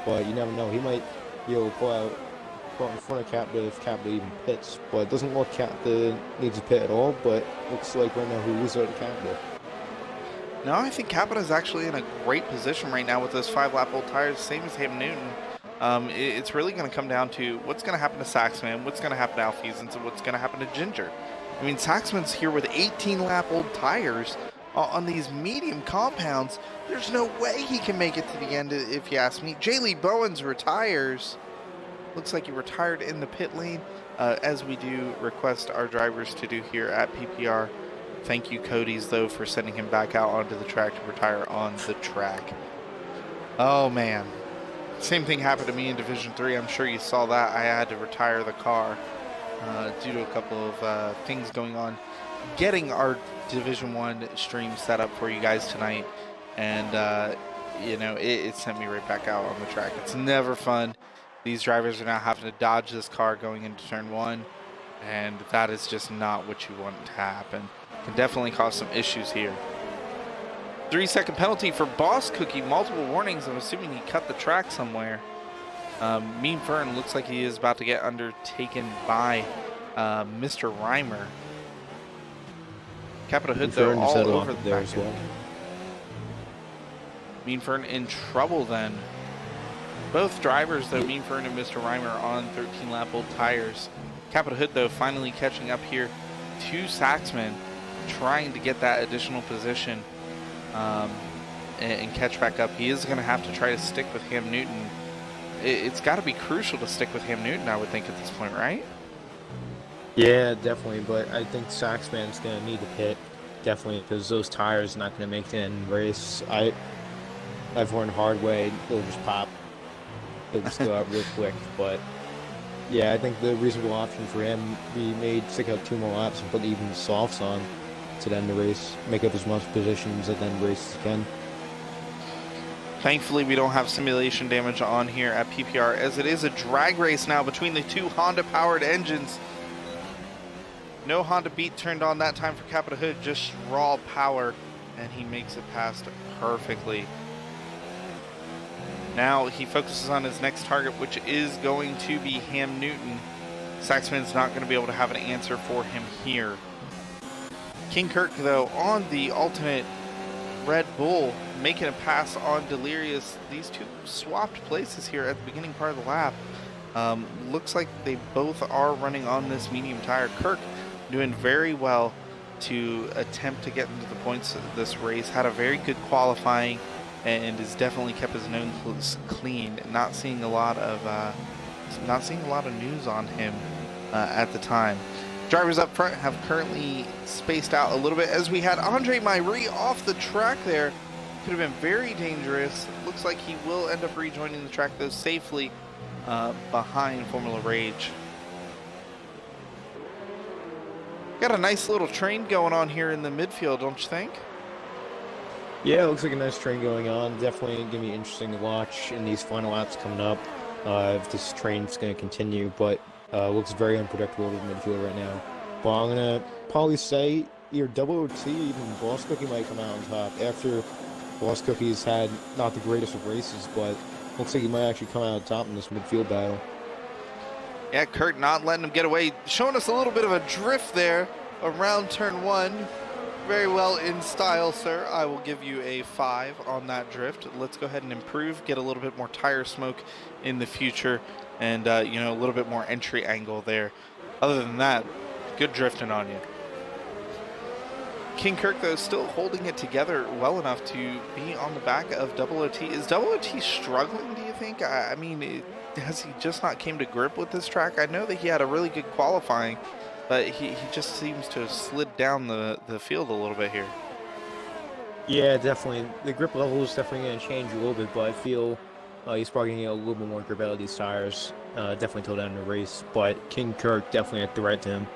but you never know. He might be able to pull out in front of Capita if Capita even pits, but it doesn't look Capita needs to pit at all, but looks like right now he loses out to Capita. No, I think Capita is actually in a great position right now with those 5-lap old tires, same as Ham Newton. It's really going to come down to what's going to happen to Saxman, what's going to happen to Alfeas, and what's going to happen to Ginger. I mean, Saxman's here with 18-lap-old tires on these medium compounds. There's no way he can make it to the end, if you ask me. Jaylee Bowens retires. Looks like he retired in the pit lane, as we do request our drivers to do here at PPR. Thank you, Cody's, though, for sending him back out onto the track to retire on the track. Oh, man. Same thing happened to me in Division 3. I'm sure you saw that. I had to retire the car due to a couple of things going on. Getting our Division 1 stream set up for you guys tonight. And, you know, it sent me right back out on the track. It's never fun. These drivers are now having to dodge this car going into turn 1. And that is just not what you want to happen. Can definitely cause some issues here. 3-second penalty for Boss Cookie. Multiple warnings. I'm assuming he cut the track somewhere. Mean Fern looks like he is about to get undertaken by Mr. Reimer. Capita Hood, though, all over the there as well. Mean Fern in trouble then. Both drivers, though, Mean Fern and Mr. Reimer, on 13-lap-old tires. Capita Hood, though, finally catching up here to Saxman, trying to get that additional position and catch back up. He is going to have to try to stick with Ham Newton. It's got to be crucial to stick with Ham Newton, I would think, at this point, right? Yeah, definitely. But I think Saxman's going to need to pit, definitely, because those tires are not going to make the end race. I've learned hard way. They'll just pop. They'll just go out real quick. But yeah, I think the reasonable option for him be made stick out 2 more laps and put even softs on to end the race, make up as much positions at the end race as he can. Thankfully, we don't have simulation damage on here at PPR, as it is a drag race now between the 2 Honda-powered engines. No Honda beat turned on that time for Capita Hood, just raw power, and he makes it past perfectly. Now he focuses on his next target, which is going to be Ham Newton. Saxman's not going to be able to have an answer for him here. King Kirk, though, on the alternate Red Bull, making a pass on Delirious. These two swapped places here at the beginning part of the lap. Looks like they both are running on this medium tire. Kirk doing very well to attempt to get into the points of this race. Had a very good qualifying and has definitely kept his nose clean. Not seeing a lot of news on him at the time. Drivers up front have currently spaced out a little bit, as we had Andre Myrie off the track there. Could have been very dangerous. Looks like he will end up rejoining the track, though, safely behind Formula Rage. Got a nice little train going on here in the midfield, don't you think? Yeah, it looks like a nice train going on. Definitely going to be interesting to watch in these final laps coming up. If this train's going to continue, but looks very unpredictable in the midfield right now. But I'm going to probably say either Double OT, even Boss Cookie might come out on top. After Boss Cookie's had not the greatest of races, but looks like he might actually come out on top in this midfield battle. Yeah, Kurt not letting him get away. Showing us a little bit of a drift there around turn 1. Very well in style, sir. I will give you a 5 on that drift. Let's go ahead and improve, get a little bit more tire smoke in the future, and you know, a little bit more entry angle there. Other than that, good drifting on you. King Kirk, though, still holding it together well enough to be on the back of Double OT. Is Double OT struggling, do you think? I mean, has he just not came to grip with this track? I know that he had a really good qualifying, but he just seems to have slid down the field a little bit here. Yeah, definitely. The grip level is definitely going to change a little bit, but I feel he's probably going to get a little bit more grip out of these tires. Definitely till the end of the race, but King Kirk definitely had the right to him.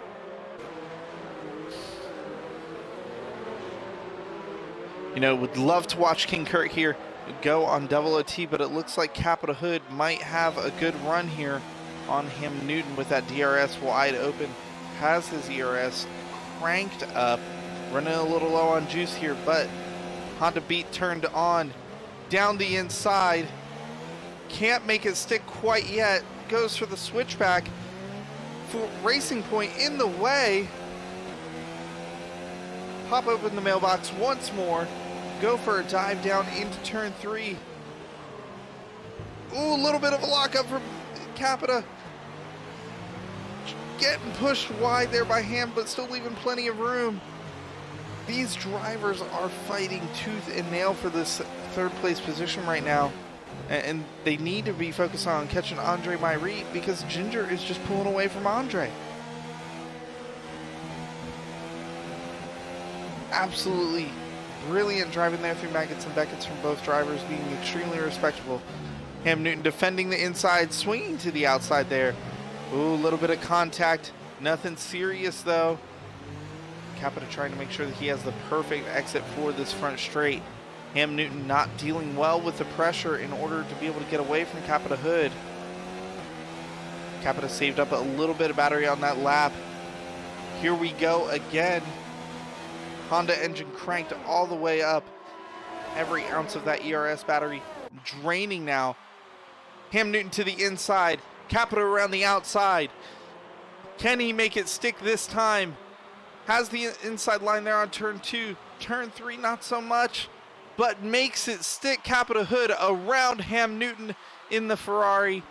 You know, would love to watch King Kurt here go on Double OT, but it looks like Capita Hood might have a good run here on Ham Newton with that DRS wide open. Has his ERS cranked up, running a little low on juice here, but Honda Beat turned on down the inside. Can't make it stick quite yet. Goes for the switchback. For Racing Point in the way. Pop open the mailbox once more. Go for a dive down into turn 3. Ooh, a little bit of a lockup from Capita. Getting pushed wide there by Ham, but still leaving plenty of room. These drivers are fighting tooth and nail for this third place position right now. And they need to be focused on catching Andre Myrie because Ginger is just pulling away from Andre. Absolutely brilliant driving there through Maggots and Beckett's from both drivers, being extremely respectable. Ham Newton defending the inside, swinging to the outside there. Ooh, a little bit of contact. Nothing serious though. Capita trying to make sure that he has the perfect exit for this front straight. Ham Newton not dealing well with the pressure in order to be able to get away from Capita Hood. Capita saved up a little bit of battery on that lap. Here we go again. Honda engine cranked all the way up. Every ounce of that ERS battery draining now. Ham Newton to the inside. Capita around the outside. Can he make it stick this time? Has the inside line there on turn 2. Turn 3, not so much, but makes it stick. Capita Hood around Ham Newton in the Ferrari.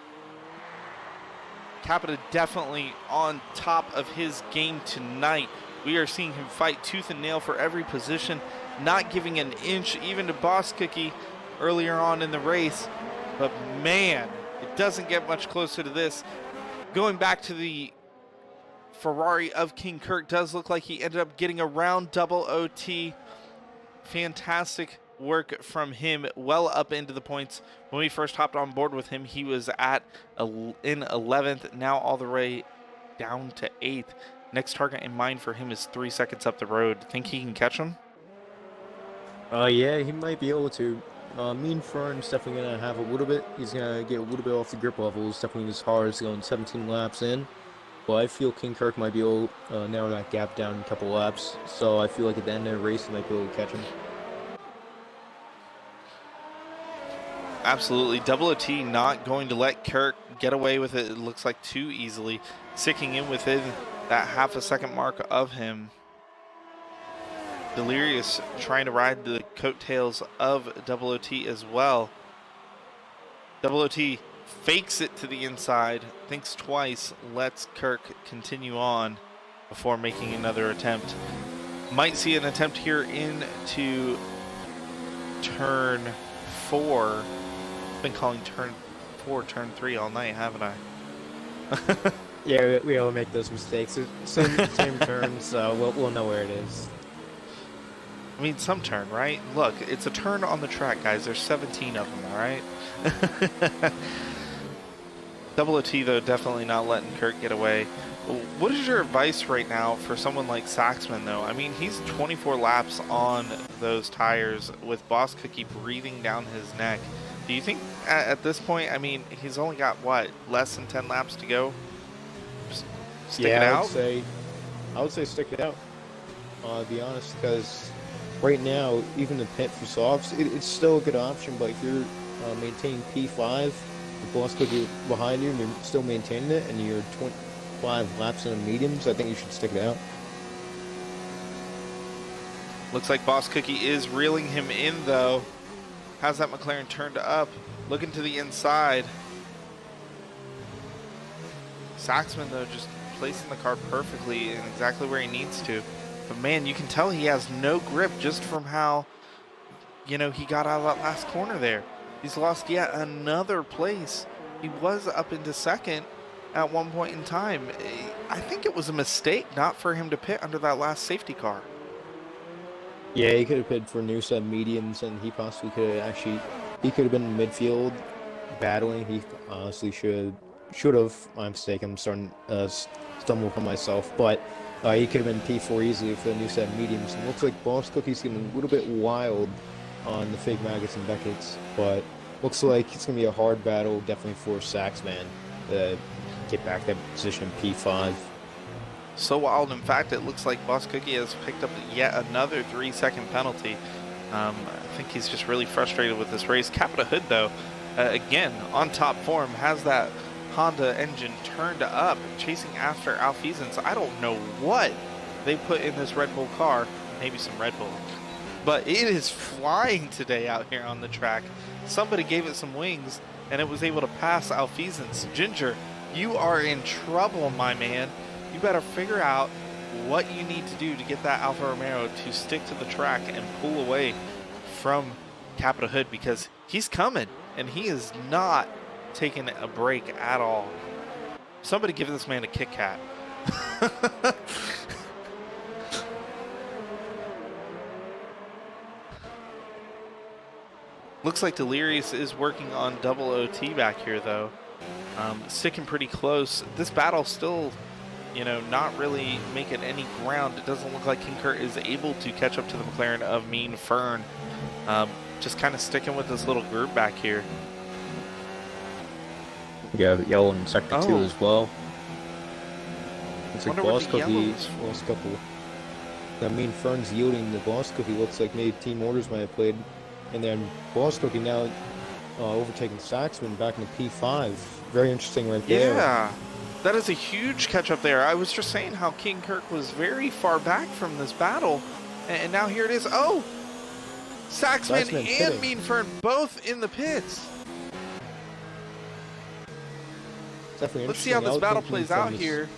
Capita definitely on top of his game tonight. We are seeing him fight tooth and nail for every position, not giving an inch even to Boss Cookie earlier on in the race. But man, it doesn't get much closer to this. Going back to the Ferrari of King Kirk, does look like he ended up getting around double OT. Fantastic work from him, well up into the points. When we first hopped on board with him, he was in 11th, now all the way down to 8th. Next target in mind for him is 3 seconds up the road. Think he can catch him? Yeah, he might be able to. Mean Fern's definitely going to have a little bit. He's going to get a little bit off the grip levels. Definitely his hardest going 17 laps in. But I feel King Kirk might be able to narrow that gap down in a couple laps. So I feel like at the end of the race, he might be able to catch him. Absolutely. Double OT not going to let Kirk get away with it. It looks like too easily. Sticking in within that half a second mark of him. Delirious trying to ride the coattails of Double OT as well. Double OT fakes it to the inside, thinks twice, lets Kirk continue on before making another attempt. Might see an attempt here into turn 4. Been calling turn 4 turn 3 all night, haven't I? Yeah, we all make those mistakes. Same turn, so we'll know where it is. I mean, some turn, right? Look, it's a turn on the track, guys. There's 17 of them, all right? Double OT, though, definitely not letting Kirk get away. What is your advice right now for someone like Saxman, though? I mean, he's 24 laps on those tires with Boss Cookie breathing down his neck. Do you think at this point, I mean, he's only got, what, less than 10 laps to go? Just stick it out? I would say stick it out. To be honest, because right now, even the pit for softs, it's still a good option, but if you're maintaining P5, the Boss Cookie behind you, and you're still maintaining it, and you're 25 laps in the mediums, I think you should stick it out. Looks like Boss Cookie is reeling him in, though. How's that McLaren turned up? Looking to the inside. Saxman, though, just placing the car perfectly and exactly where he needs to. But, man, you can tell he has no grip just from how, you know, he got out of that last corner there. He's lost yet another place. He was up into second at one point in time. I think it was a mistake not for him to pit under that last safety car. Yeah, he could have pitted for new sub mediums, and he possibly could have he could have been in midfield battling. He honestly should have. My mistake. I'm starting to stumble upon myself, but he could have been P4 easily for the new set mediums. And it looks like Boss Cookie's getting a little bit wild on the fake Maggots and Beckett's, but looks like it's going to be a hard battle, definitely for Saxman to get back that position in P5. So wild, in fact, it looks like Boss Cookie has picked up yet another 3-second penalty. I think he's just really frustrated with this race. Capita Hood, though, again, on top form, has that Honda engine turned up, chasing after Alfeasance. I don't know what they put in this Red Bull car, maybe some Red Bull, but it is flying today out here on the track. Somebody gave it some wings, and it was able to pass Alfeasance. Ginger, you are in trouble, my man. You better figure out what you need to do to get that Alfa Romeo to stick to the track and pull away from Capitol Hood, because he's coming and he is not taking a break at all. Somebody give this man a Kit Kat. Looks like Delirious is working on double OT back here, though. Sticking pretty close. This battle still, you know, not really making any ground. It doesn't look like King Kurt is able to catch up to the McLaren of Mean Fern. Just kind of sticking with this little group back here. Yeah, yellow in sector 2 as well. It's like Wonder what Boss the Cookie, yellow is for. last couple. That Mean Fern's yielding the Boss Cookie. Looks like maybe Team Orders might have played. And then Boss Cookie now overtaking Saxman back in the P5. Very interesting right there. Yeah, that is a huge catch up there. I was just saying how King Kirk was very far back from this battle, and now here it is. Oh, Saxman and pitting. Mean Fern both in the pits. Definitely Let's see how this interesting. battle Mean plays Fern out is- here.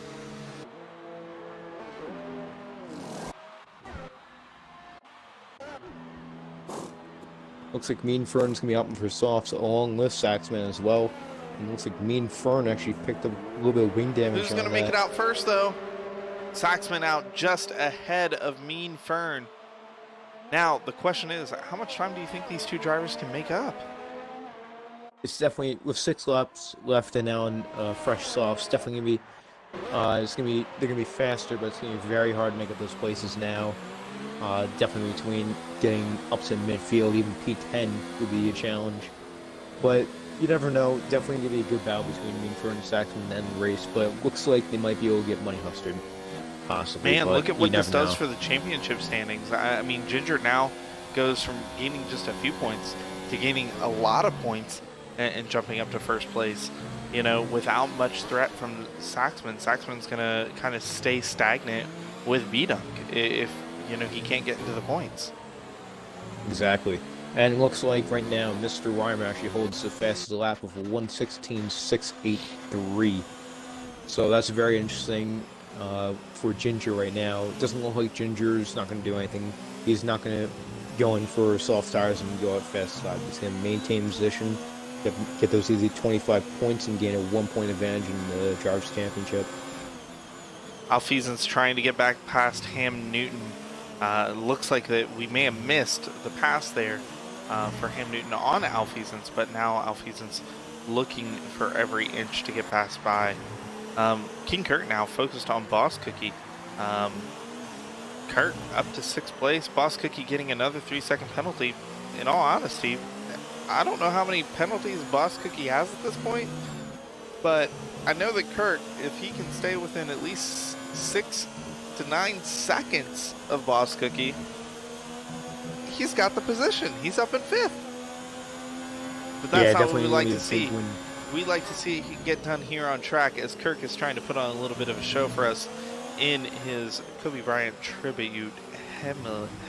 Looks like Mean Fern's gonna be up for softs along with Saxman as well. And looks like Mean Fern actually picked up a little bit of wing damage. Who's on going to make that. it out first, though? Saxman out just ahead of Mean Fern. Now, the question is, how much time do you think these two drivers can make up? It's definitely, with 6 laps left and now in fresh softs, definitely gonna be they're gonna be faster, but it's gonna be very hard to make up those places now. Definitely between getting up to midfield, even P10 would be a challenge. But you never know. Definitely gonna be a good battle between Mean Fern and Saxman and the race. But it looks like they might be able to get money hustled, possibly. Man, but look at you what this never does know. for the championship standings. I mean, Ginger now goes from gaining just a few points to gaining a lot of points and jumping up to first place, you know, without much threat from Saxman. Saxman's going to kind of stay stagnant with B-Dunk if, you know, he can't get into the points. Exactly. And it looks like right now, Mr. Weimer actually holds the fastest lap of 1:16.683. So that's very interesting for Ginger right now. It doesn't look like Ginger's not going to do anything. He's not going to go in for soft tires and go out fast lap. He's going to maintain position, get those easy 25 points, and gain a 1-point advantage in the Drivers' Championship. Alfeasance trying to get back past Ham Newton. Looks like that we may have missed the pass there for Ham Newton on Alfeasance, but now Alfeasance looking for every inch to get past by. King Kurt now focused on Boss Cookie. Kurt up to 6th place. Boss Cookie getting another 3-second penalty. In all honesty, I don't know how many penalties Boss Cookie has at this point, but I know that Kurt, if he can stay within at least 6 to 9 seconds of Boss Cookie, he's got the position. He's up in 5th. But that's not what we like to see. We like to see he get done here on track, as Kirk is trying to put on a little bit of a show for us in his Kobe Bryant tribute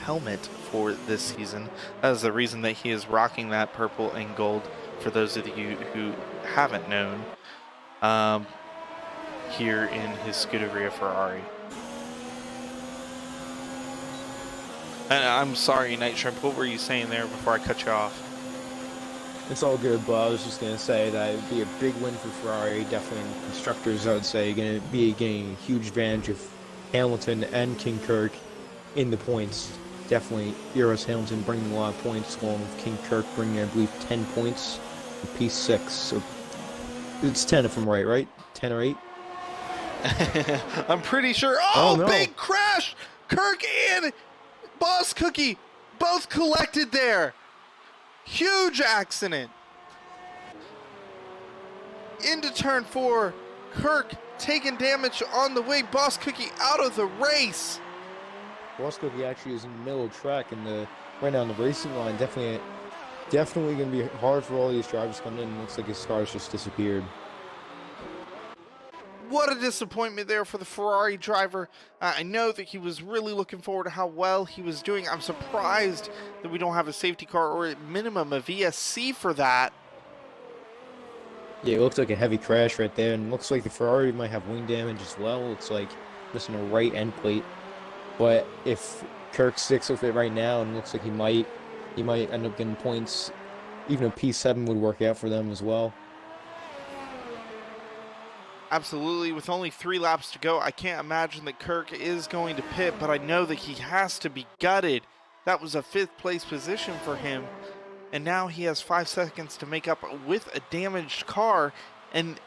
helmet for this season. That is the reason that he is rocking that purple and gold, for those of you who haven't known, here in his Scuderia Ferrari. And I'm sorry, Night Shrimp, what were you saying there before I cut you off? It's all good, but I was just going to say that it would be a big win for Ferrari. Definitely in constructors, I would say, going to be getting a huge advantage of Hamilton and King Kirk in the points. Definitely, Eros Hamilton bringing a lot of points, along with King Kirk bringing, I believe, 10 points in P6. So it's 10 if I'm right? 10 or 8? I'm pretty sure. Oh, no. Big crash! Kirk and Boss Cookie both collected there. Huge accident. Into turn 4. Kirk taking damage on the way. Boss Cookie out of the race. Boss Cookie actually is in the middle of the track and right now on the racing line. Definitely going to be hard for all these drivers coming in. Looks like his car's just disappeared. What a disappointment there for the Ferrari driver. I know that he was really looking forward to how well he was doing. I'm surprised that we don't have a safety car, or at minimum a VSC for that. Yeah, it looks like a heavy crash right there, and looks like the Ferrari might have wing damage as well. It's like missing a right end plate. But if Kirk sticks with it right now, and looks like he might end up getting points. Even a P7 would work out for them as well. Absolutely. With only 3 laps to go, I can't imagine that Kirk is going to pit, but I know that he has to be gutted. That was a 5th place position for him, and now he has 5 seconds to make up with a damaged car, and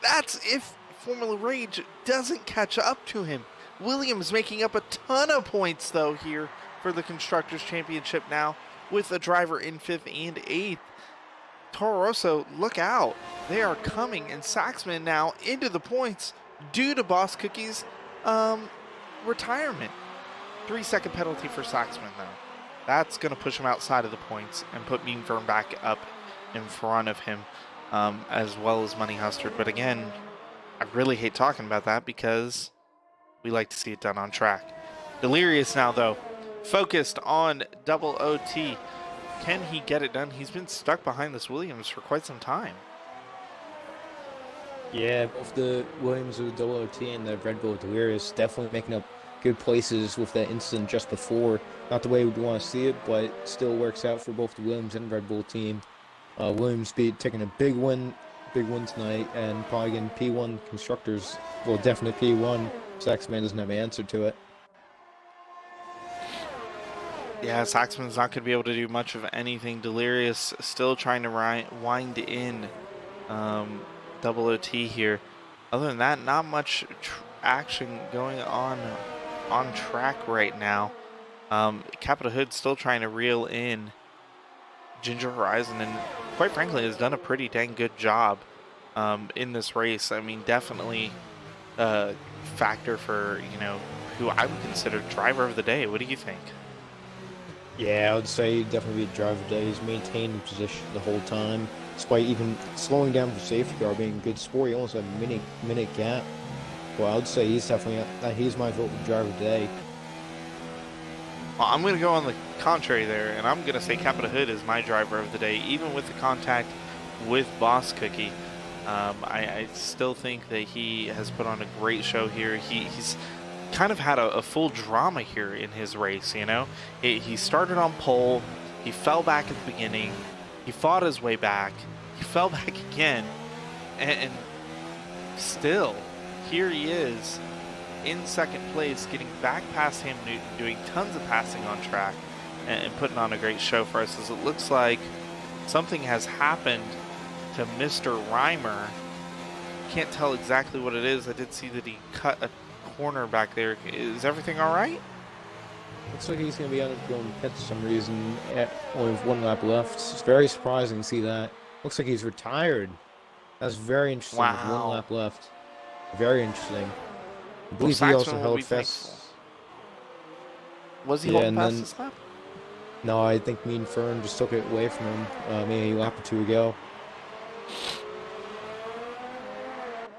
that's if Formula Rage doesn't catch up to him. Williams making up a ton of points, though, here for the Constructors' Championship now, with a driver in 5th and 8th. Toro Rosso, look out. They are coming, and Saxman now into the points due to Boss Cookie's retirement. 3-second penalty for Saxman, though. That's going to push him outside of the points and put Mean Fern back up in front of him, as well as Money Hustard. But again, I really hate talking about that because we like to see it done on track. Delirious now, though, focused on double OT. Can he get it done? He's been stuck behind this Williams for quite some time. Yeah, both the Williams with the double OT and the Red Bull Delirious definitely making up good places with that incident just before. Not the way we'd want to see it, but it still works out for both the Williams and Red Bull team. Williams taking a big win tonight, and probably getting P1 Constructors. Well, definitely P1. Saxman doesn't have an answer to it. Yeah, Saxman's not going to be able to do much of anything. Delirious still trying to wind in double OT here. Other than that, not much action going on track right now. Capita Hood still trying to reel in Ginger Horizon, and quite frankly has done a pretty dang good job in this race. I mean, definitely a factor for, you know, who I would consider driver of the day. What do you think? Yeah, I would say definitely be a driver of the day. He's maintained position the whole time, despite even slowing down for safety car, being a good sport. He almost had a minute gap. Well, I would say he's definitely he's my vote for driver of the day. Well, I'm going to go on the contrary there, and I'm going to say Capita Hood is my driver of the day, even with the contact with Boss Cookie. I still think that he has put on a great show here. He's kind of had a full drama here in his race, you know? He started on pole, he fell back at the beginning, he fought his way back, he fell back again, and still, here he is in 2nd place, getting back past Ham Newton, doing tons of passing on track, and putting on a great show for us, as it looks like something has happened to Mr. Reimer. Can't tell exactly what it is. I did see that he cut a corner back there. Is everything all right? Looks like he's going to be going to pit for some reason only with 1 lap left. It's very surprising to see that. Looks like he's retired. That's very interesting. Wow. With 1 lap left. Very interesting. I believe Well, he also Saxman will held be fast. thankful. Was he Yeah, holding and fast then- this lap? No, I think Mean Fern just took it away from him maybe a lap or 2 ago.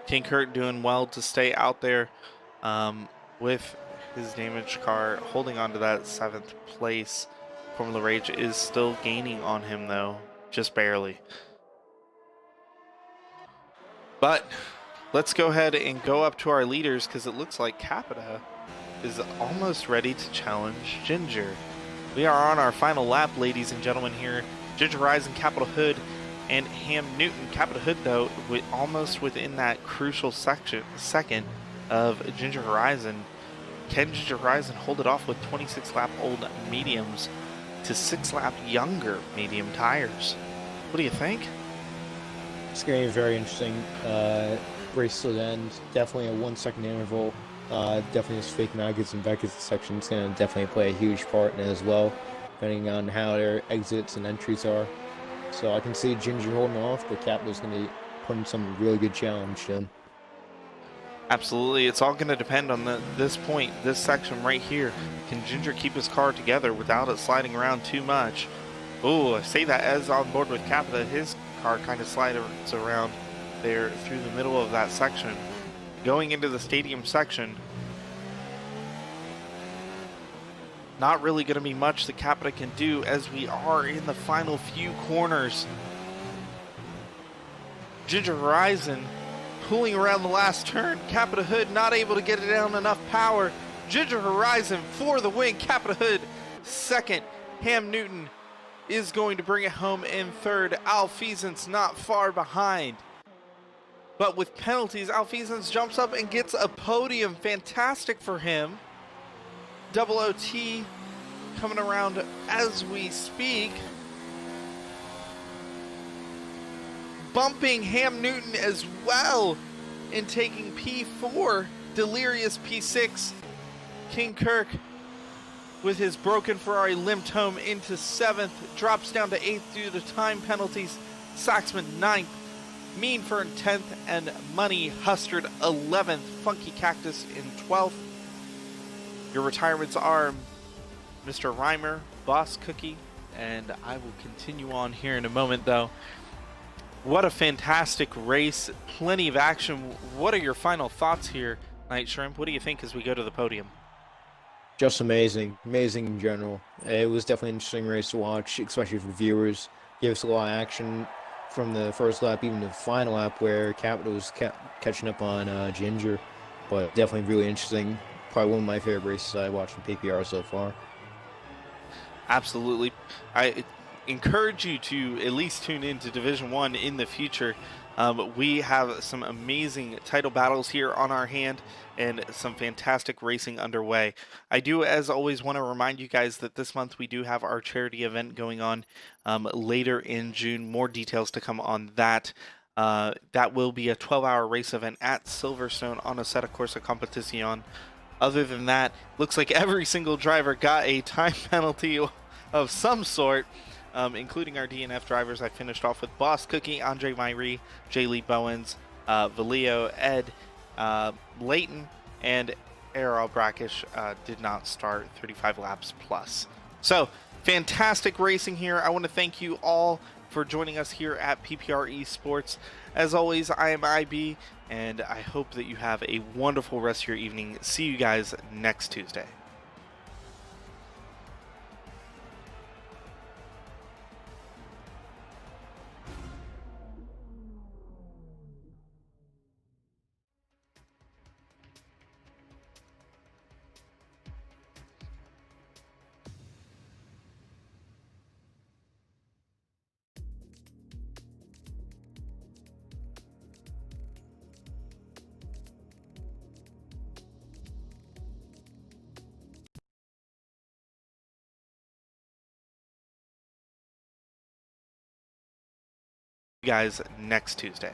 King Kurt doing well to stay out there with his damaged car, holding on to that 7th place. Formula Rage is still gaining on him, though, just barely. But let's go ahead and go up to our leaders, because it looks like Capita is almost ready to challenge Ginger. We are on our final lap, ladies and gentlemen, here. Ginger Horizon, Capita Hood, and Ham Newton. Capita Hood, though, almost within that crucial second of Ginger Horizon. Can Ginger Horizon hold it off with 26-lap-old mediums to 6-lap younger medium tires? What do you think? It's going to be very interesting. Race to the end. Definitely a 1-second interval. Definitely his fake maggots and Beckett's section is going to definitely play a huge part in it as well, depending on how their exits and entries are. So I can see Ginger holding off, but Capita's going to be putting some really good challenge to him. Absolutely. It's all going to depend on this point, this section right here. Can Ginger keep his car together without it sliding around too much? Oh, I say that as on board with Capita, his car kind of slides around there through the middle of that section. Going into the stadium section, not really going to be much that Capita can do, as we are in the final few corners. Ginger Horizon pulling around the last turn. Capita Hood not able to get it down enough power. Ginger Horizon for the win. Capita Hood second. Ham Newton is going to bring it home in third. Alfeasance not far behind. But with penalties, Alfeasance jumps up and gets a podium. Fantastic for him. Double OT coming around as we speak. Bumping Ham Newton as well in taking P4. Delirious P6. King Kirk with his broken Ferrari limped home into 7th. Drops down to 8th due to time penalties. Saxman 9th. Mean Fern 10th. And Money Hustard 11th. Funky Cactus in 12th. Your retirements are Mr. Reimer, Boss Cookie, and I will continue on here in a moment though. What a fantastic race, plenty of action. What are your final thoughts here, Night Shrimp? What do you think as we go to the podium? Just amazing in general. It was definitely an interesting race to watch, especially for viewers. Gave us a lot of action from the first lap, even the final lap where Capita was catching up on Ginger. But definitely really interesting. Probably one of my favorite races I watched in PPR so far. Absolutely. I encourage you to at least tune into Division 1 in the future. We have some amazing title battles here on our hand and some fantastic racing underway. I do, as always, want to remind you guys that this month we do have our charity event going on later in June. More details to come on that. That will be a 12-hour race event at Silverstone on Assetto Corsa Competizione. Other than that, looks like every single driver got a time penalty of some sort. Including our DNF drivers. I finished off with Boss Cookie, Andre Myrie, J. Lee Bowens, Valio, Ed, Leighton, and Errol Brackish did not start 35 laps plus. So, fantastic racing here. I want to thank you all for joining us here at PPR Esports. As always, I am IB, and I hope that you have a wonderful rest of your evening. See you guys next Tuesday. Guys next Tuesday.